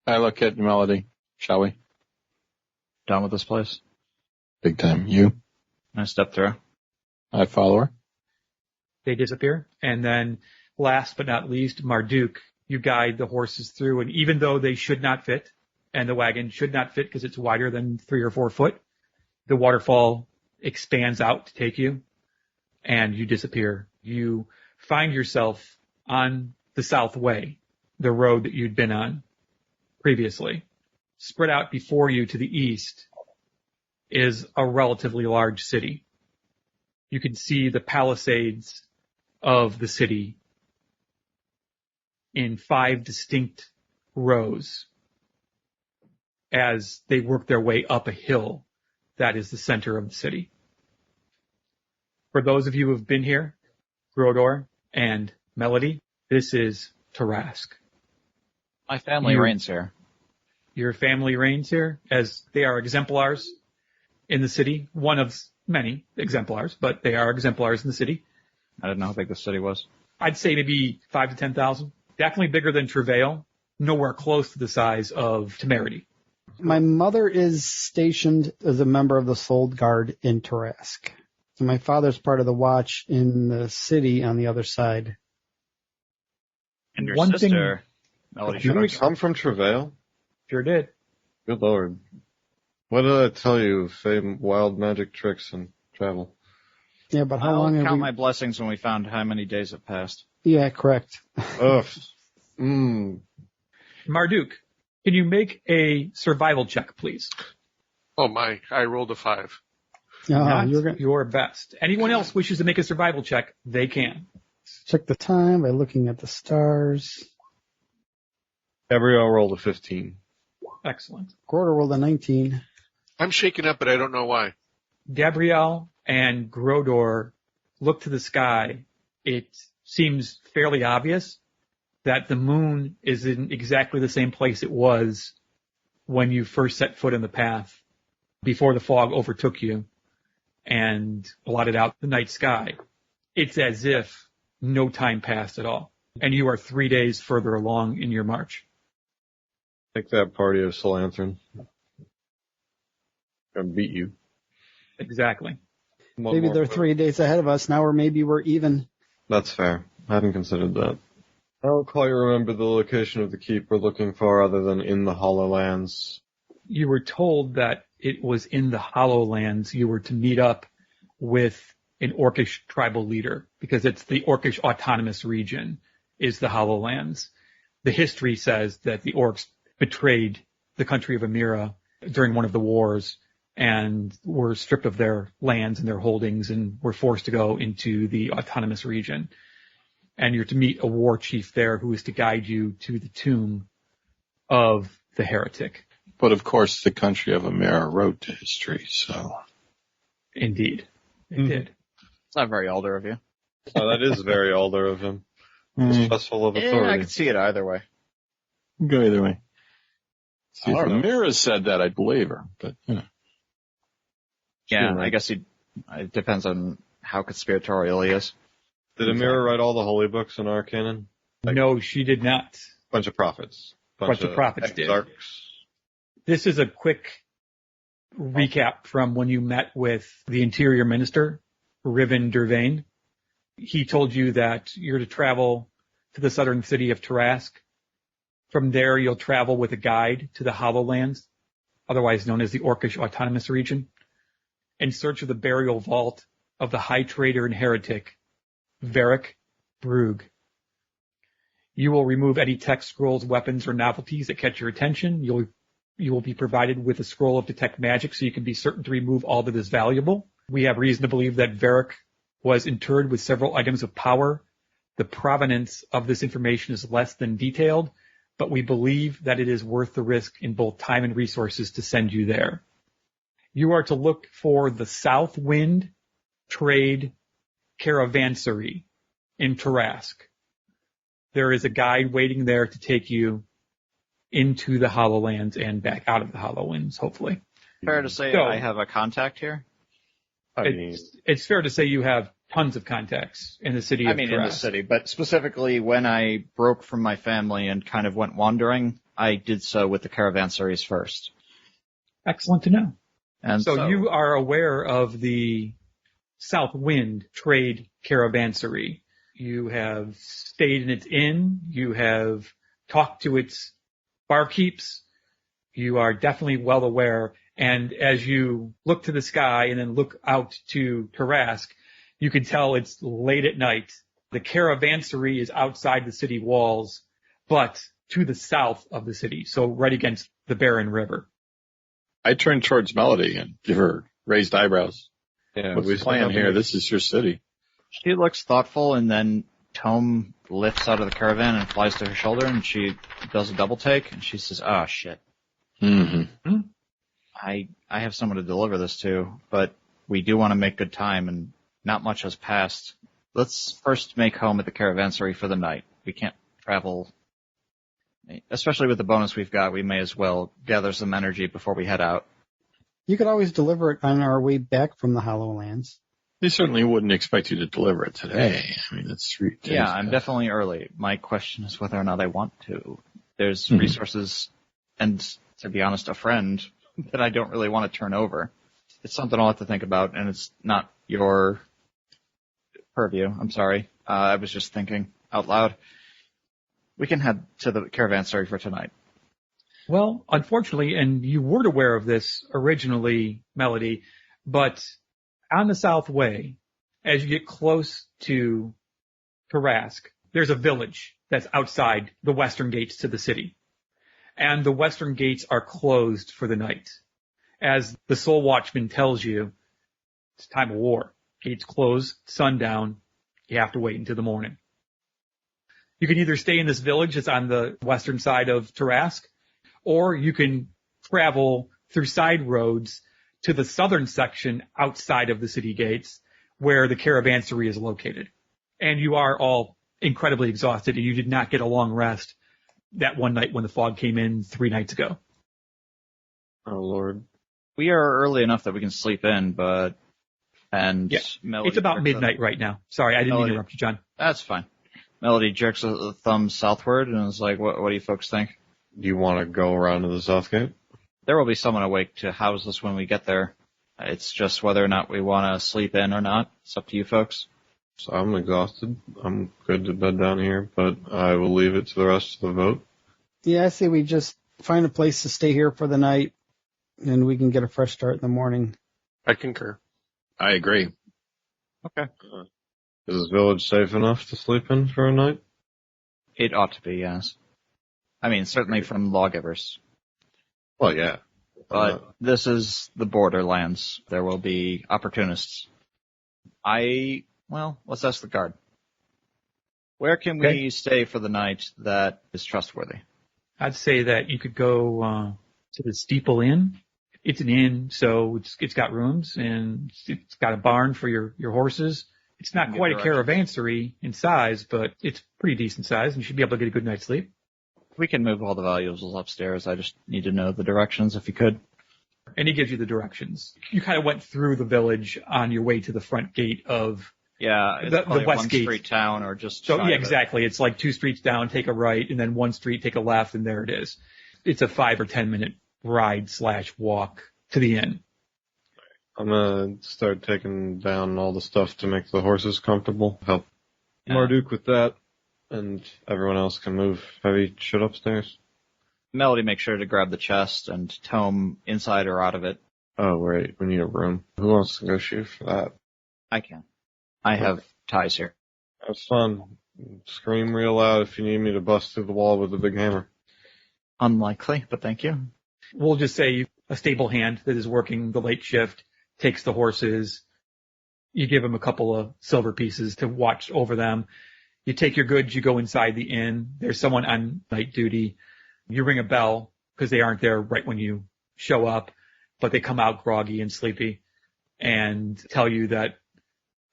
I look at Melody. Shall we? Done with this place. Big time. You? I step through. I follow her. They disappear. And then last but not least, Marduk, you guide the horses through, and even though they should not fit, and the wagon should not fit because it's wider than 3 or 4 foot, the waterfall expands out to take you, and you disappear. You find yourself on the South Way, the road that you'd been on previously. Spread out before you to the east is a relatively large city. You can see the palisades of the city in 5 distinct rows as they work their way up a hill that is the center of the city. For those of you who have been here, Grodor and Melody, this is Tarask. My family reigns here. Your family reigns here, as they are exemplars in the city. One of many exemplars, but they are exemplars in the city. I didn't know how big the city was. I'd say maybe 5 to 10,000. Definitely bigger than Travail. Nowhere close to the size of Temerity. My mother is stationed as a member of the Sold Guard in Tarask. So my father's part of the watch in the city on the other side. And your One thing- sister, Melody Didn't we Sharks. come from Travail? Sure did. Good lord. What did I tell you? Wild magic tricks and travel. Yeah, but how I'll long have count we... my blessings when we found how many days have passed. Yeah, correct. Ugh. Marduk, can you make a survival check, please? Oh my, I rolled a 5. Not You're gonna your best. Anyone else wishes to make a survival check, they can. check the time by looking at the stars. Gabrielle rolled a 15. Excellent. Grodor rolled a 19. I'm shaken up, but I don't know why. Gabrielle and Grodor look to the sky. It seems fairly obvious that the moon is in exactly the same place it was when you first set foot in the path, before the fog overtook you and blotted out the night sky. It's as if no time passed at all, and you are 3 days further along in your march. Take that, party of Solanthron. Gonna beat you. Exactly. One Maybe more they're vote. 3 days ahead of us now, or maybe we're even. That's fair. I hadn't considered that. I don't quite remember the location of the keep we're looking for other than in the Hollow Lands. You were told that it was in the Hollow Lands. You were to meet up with an Orcish tribal leader, because it's the Orcish autonomous region is the Hollow Lands. The history says that the orcs betrayed the country of Emira during one of the wars and were stripped of their lands and their holdings and were forced to go into the autonomous region. And you're to meet a war chief there who is to guide you to the tomb of the heretic. But of course, the country of Emera wrote to history, so. Indeed, it did. It's not very older of you. Oh, that is very older of him. Distrustful of Yeah, I authority. could see it either way. Go either way. See, if I don't know. Emera said that, I'd believe her, but, you know. Yeah, Sure. I guess it depends on how conspiratorial he is. Did Emira write all the holy books in our canon? No, she did not. Bunch of prophets. Bunch of prophets did. exarchs. This is a quick recap from when you met with the Interior Minister, Riven Dervain. He told you that you're to travel to the southern city of Tarask. From there, you'll travel with a guide to the Hollow Lands, otherwise known as the Orcish Autonomous Region, in search of the burial vault of the High Trader and Heretic, Varric Brugh. You will remove any text scrolls, weapons, or novelties that catch your attention. You will be provided with a scroll of Detect Magic so you can be certain to remove all that is valuable. We have reason to believe that Varric was interred with several items of power. The provenance of this information is less than detailed, but we believe that it is worth the risk in both time and resources to send you there. You are to look for the South Wind Trade Caravansary in Tarask. There is a guide waiting there to take you into the Hollowlands and back out of the Hollowlands, hopefully. Fair to say So- I have a contact here? I mean, It's fair to say you have tons of contacts in the city of in the Tarask. city, but specifically when I broke from my family and kind of went wandering, I did so with the caravansaries first. Excellent to know. And So you are aware of the South Wind Trade Caravansary. You have stayed in its inn. You have talked to its barkeeps. You are definitely well aware. And as you look to the sky and then look out to Tarask, you can tell it's late at night. The caravansary is outside the city walls, but to the south of the city, so right against the Barren River. I turn towards Melody and give her raised eyebrows. yeah, What's the plan here? This is your city. She looks thoughtful, and then Tome lifts out of the caravan and flies to her shoulder, and she does a double take, and she says, "Oh shit, Mm-hmm. I have someone to deliver this to, but we do want to make good time, and not much has passed. Let's first make home at the caravansary for the night. We can't travel, especially with the bonus we've got. We may as well gather some energy before we head out." You could always deliver it on our way back from the Hollowlands. They certainly wouldn't expect you to deliver it today. I mean, it's 3 days. Yeah, I'm past. definitely early. My question is whether or not I want to. There's Mhm. resources and, to be honest, a friend that I don't really want to turn over. It's something I'll have to think about, and it's not your purview. I'm sorry. I was just thinking out loud. We can head to the caravansary for tonight. Well, unfortunately, and you weren't aware of this originally, Melody, but on the South Way, As you get close to Tarask, there's a village that's outside the western gates to the city. And the western gates are closed for the night. As the Soul Watchman tells you, it's time of war. Gates close, sundown, you have to wait until the morning. You can either stay in this village that's on the western side of Tarask, or you can travel through side roads to the southern section outside of the city gates where the caravansary is located. And you are all incredibly exhausted, and you did not get a long rest that one night when the fog came in 3 nights ago. Oh, Lord. We are early enough that we can sleep in, but... And yeah. Melody it's about midnight right now. Sorry, I didn't interrupt you, John. That's fine. Melody jerks a thumb southward and is like, what do you folks think? Do you want to go around to the south gate? There will be someone awake to house us when we get there. It's just whether or not we want to sleep in or not. It's up to you folks. So I'm exhausted. I'm good to bed down here, but I will leave it to the rest of the vote. Yeah, I say we just find a place to stay here for the night, and we can get a fresh start in the morning. I concur. I agree. Okay. Is this village safe enough to sleep in for a night? It ought to be, yes. I mean, certainly from lawgivers. Well, yeah. But this is the borderlands. There will be opportunists. Let's ask the guard. Where can we stay for the night that is trustworthy? I'd say that you could go to the Steeple Inn. It's an inn, so it's got rooms, and it's got a barn for your horses. It's not quite a caravansary in size, but it's pretty decent size, and you should be able to get a good night's sleep. We can move all the valuables upstairs. I just need to know the directions if you could. And he gives you the directions. You kind of went through the village on your way to the front gate of it's the west one gate. Street town or just So yeah, exactly. It's like 2 streets down, take a right, and then 1 street, take a left, and there it is. It's a 5 or 10 minute ride/walk to the inn. I'm gonna start taking down all the stuff to make the horses comfortable. Help Marduk with that, and everyone else can move heavy shit upstairs. Melody, make sure to grab the chest and tome inside or out of it. Oh, wait, we need a room. Who wants to negotiate for that? I can. I have ties here. Have fun. Scream real loud if you need me to bust through the wall with a big hammer. Unlikely, but thank you. We'll just say a stable hand that is working the late shift takes the horses. You give them a couple of silver pieces to watch over them. You take your goods, you go inside the inn. There's someone on night duty. You ring a bell because they aren't there right when you show up, but they come out groggy and sleepy and tell you that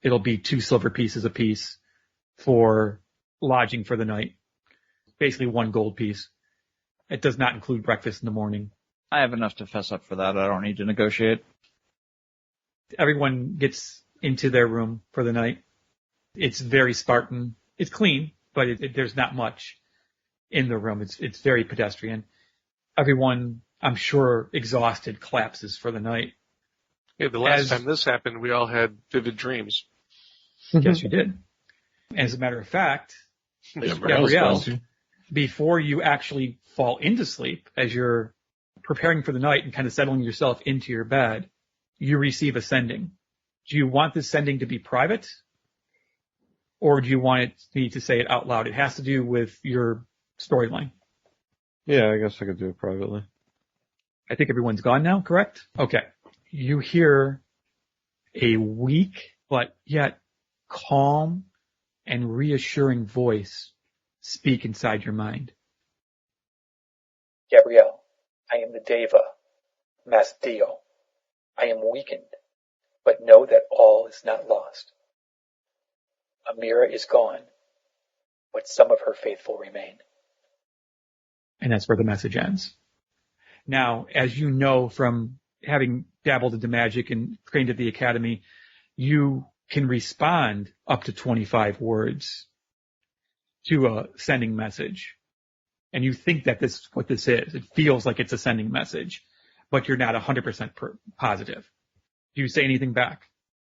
it'll be 2 silver pieces apiece for lodging for the night. Basically 1 gold piece. It does not include breakfast in the morning. I have enough to fess up for that. I don't need to negotiate. Everyone gets into their room for the night. It's very Spartan. It's clean, but there's not much in the room. It's very pedestrian. Everyone, I'm sure, exhausted, collapses for the night. Yeah, the last time this happened, we all had vivid dreams. Yes, you did. As a matter of fact, Gabrielle, before you actually fall into sleep, as you're preparing for the night and kind of settling yourself into your bed, you receive a sending. Do you want this sending to be private? Or do you want me to say it out loud? It has to do with your storyline. Yeah, I guess I could do it privately. I think everyone's gone now, correct? Okay. You hear a weak, but yet calm and reassuring voice speak inside your mind. Gabrielle, I am the Deva, Masdio. I am weakened, but know that all is not lost. Amira is gone, but some of her faithful remain. And that's where the message ends. Now, as you know from having dabbled into magic and trained at the academy, you can respond up to 25 words to a sending message. And you think that this is what this is. It feels like it's a sending message, but you're not 100% positive. Do you say anything back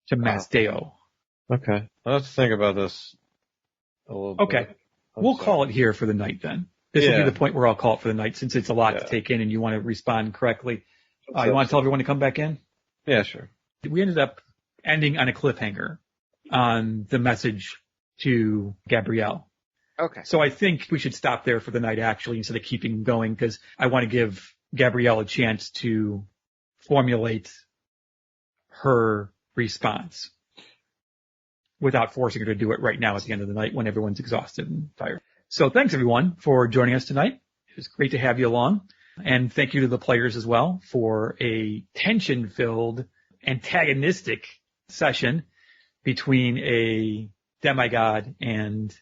to Masdeo? Okay. I'll have to think about this a little bit. Okay. We'll call it here for the night then. This will be the point where I'll call it for the night since it's a lot to take in and you want to respond correctly. You want to tell everyone to come back in? Yeah, sure. We ended up ending on a cliffhanger on the message to Gabrielle. Okay. So I think we should stop there for the night, actually, instead of keeping going, because I want to give Gabrielle a chance to formulate her response without forcing her to do it right now at the end of the night when everyone's exhausted and tired. So thanks, everyone, for joining us tonight. It was great to have you along. And thank you to the players as well for a tension-filled, antagonistic session between a demigod and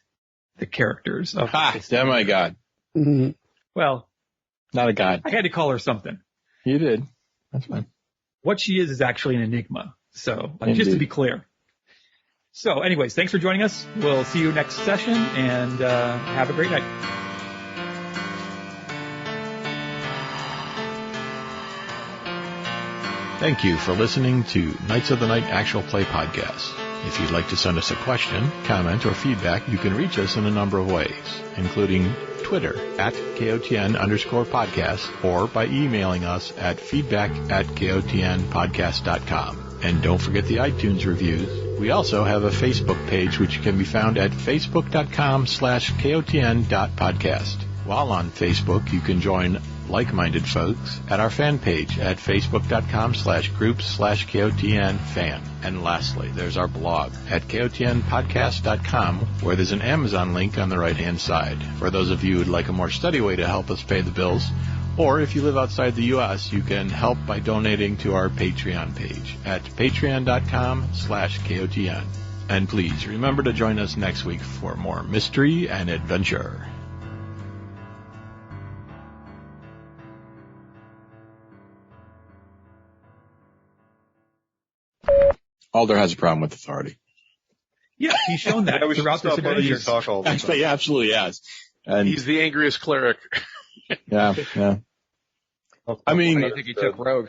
the characters of this Demigod. Mm-hmm. Well, Not a god. I had to call her something. You did. That's fine. What she is actually an enigma. So just to Indeed. be clear. So anyways, thanks for joining us. We'll see you next session, and have a great night. Thank you for listening to Knights of the Night Actual Play Podcast. If you'd like to send us a question, comment, or feedback, you can reach us in a number of ways, including Twitter at KOTN_podcast or by emailing us at feedback@KOTNpodcast.com. And don't forget the iTunes reviews. We also have a Facebook page which can be found at facebook.com/KOTN.podcast. While on Facebook, you can join like-minded folks at our fan page at facebook.com/groups/KOTN-fan. And lastly, there's our blog at KOTNpodcast.com, where there's an Amazon link on the right-hand side for those of you who'd like a more steady way to help us pay the bills. Or if you live outside the U.S., you can help by donating to our Patreon page at patreon.com/KOTN. And please remember to join us next week for more mystery and adventure. Alder has a problem with authority. Yeah, he's shown that Yeah, we should throughout this stop letting you adventure. talk all the time. Actually, he absolutely has. And He's the angriest cleric. yeah. I mean, I think he took Rogue.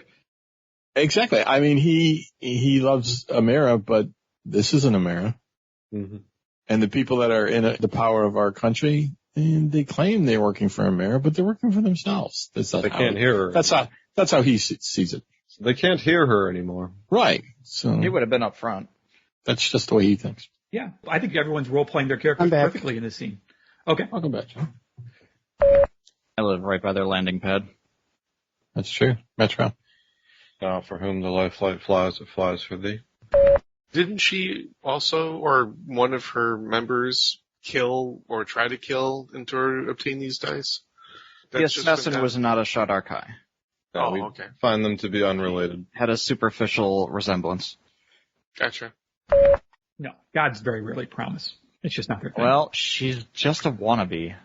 exactly. I mean, he loves Amira, but this isn't Amira. Mm-hmm. And the people that are in the power of our country, and they claim they're working for Amira, but they're working for themselves. That's not They how can't hear her. That's how he sees it. They can't hear her anymore. Right. So He would have been up front. that's just the way he thinks. Yeah, I think everyone's role-playing their characters I'm back. perfectly in this scene. Okay. Welcome back, John. I live right by their landing pad. That's true. Metro. For whom the life flight flies, it flies for thee. Didn't she also, or one of her members, kill or try to kill and to obtain these dice? The That's just assassin been was not a Shadarkai. Oh, we okay. find them to be unrelated. Had a superficial resemblance. Gotcha. No, gods very rarely promise. It's just not their thing. Well, she's just a wannabe.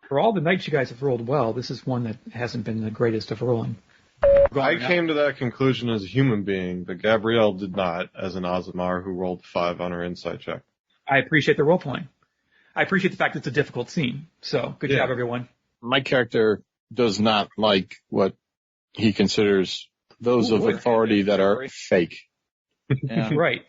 For all the nights you guys have rolled well, this is one that hasn't been the greatest of rolling. I came to that conclusion as a human being, but Gabrielle did not, as an Aasimar who rolled 5 on her insight check. I appreciate the role-playing. I appreciate the fact that it's a difficult scene. So, good Yeah. job, everyone. My character does not like what he considers those of authority that are fake. Yeah. Right.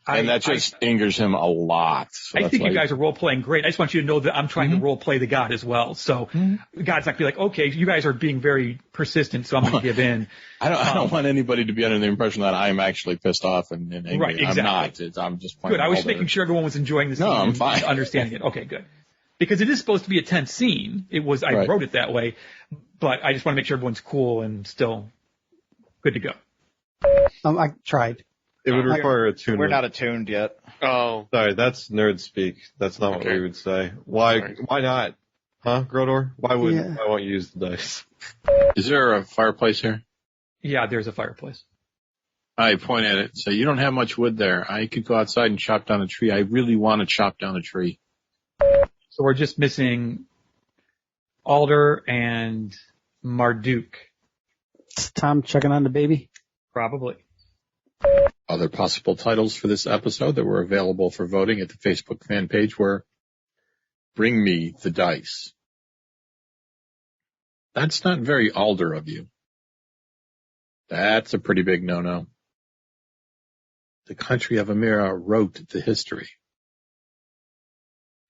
And that just angers him a lot. So I that's think why you guys are role-playing great. I just want you to know that I'm trying to role-play the god as well. So God's not going to be like, okay, you guys are being very persistent, so I'm going to give in. I don't want anybody to be under the impression that I'm actually pissed off and angry. Right, exactly. I'm not. I'm just playing Good. I was Alder. making sure everyone was enjoying the scene No, I'm and fine. understanding it. Okay, good. Because it is supposed to be a tense scene. I Right. wrote it that way, but I just want to make sure everyone's cool and still good to go. I tried. It would require a tune. We're not attuned yet. Oh, Sorry, that's nerd speak. That's not what Okay. we would say. Why? Right. Why not? Huh, Grodor? Why Yeah. won't you use the dice? Is there a fireplace here? Yeah, there's a fireplace. I point at it and say, you don't have much wood there. I could go outside and chop down a tree. I really want to chop down a tree. So we're just missing Alder and Marduk, Is Tom checking on the baby? probably. Other possible titles for this episode that were available for voting at the Facebook fan page were Bring Me the Dice. That's not very Alder of you. That's a pretty big no-no. The country of Amira wrote the history.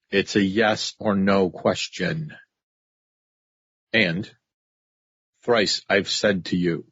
It's a yes or no question. And thrice I've said to you.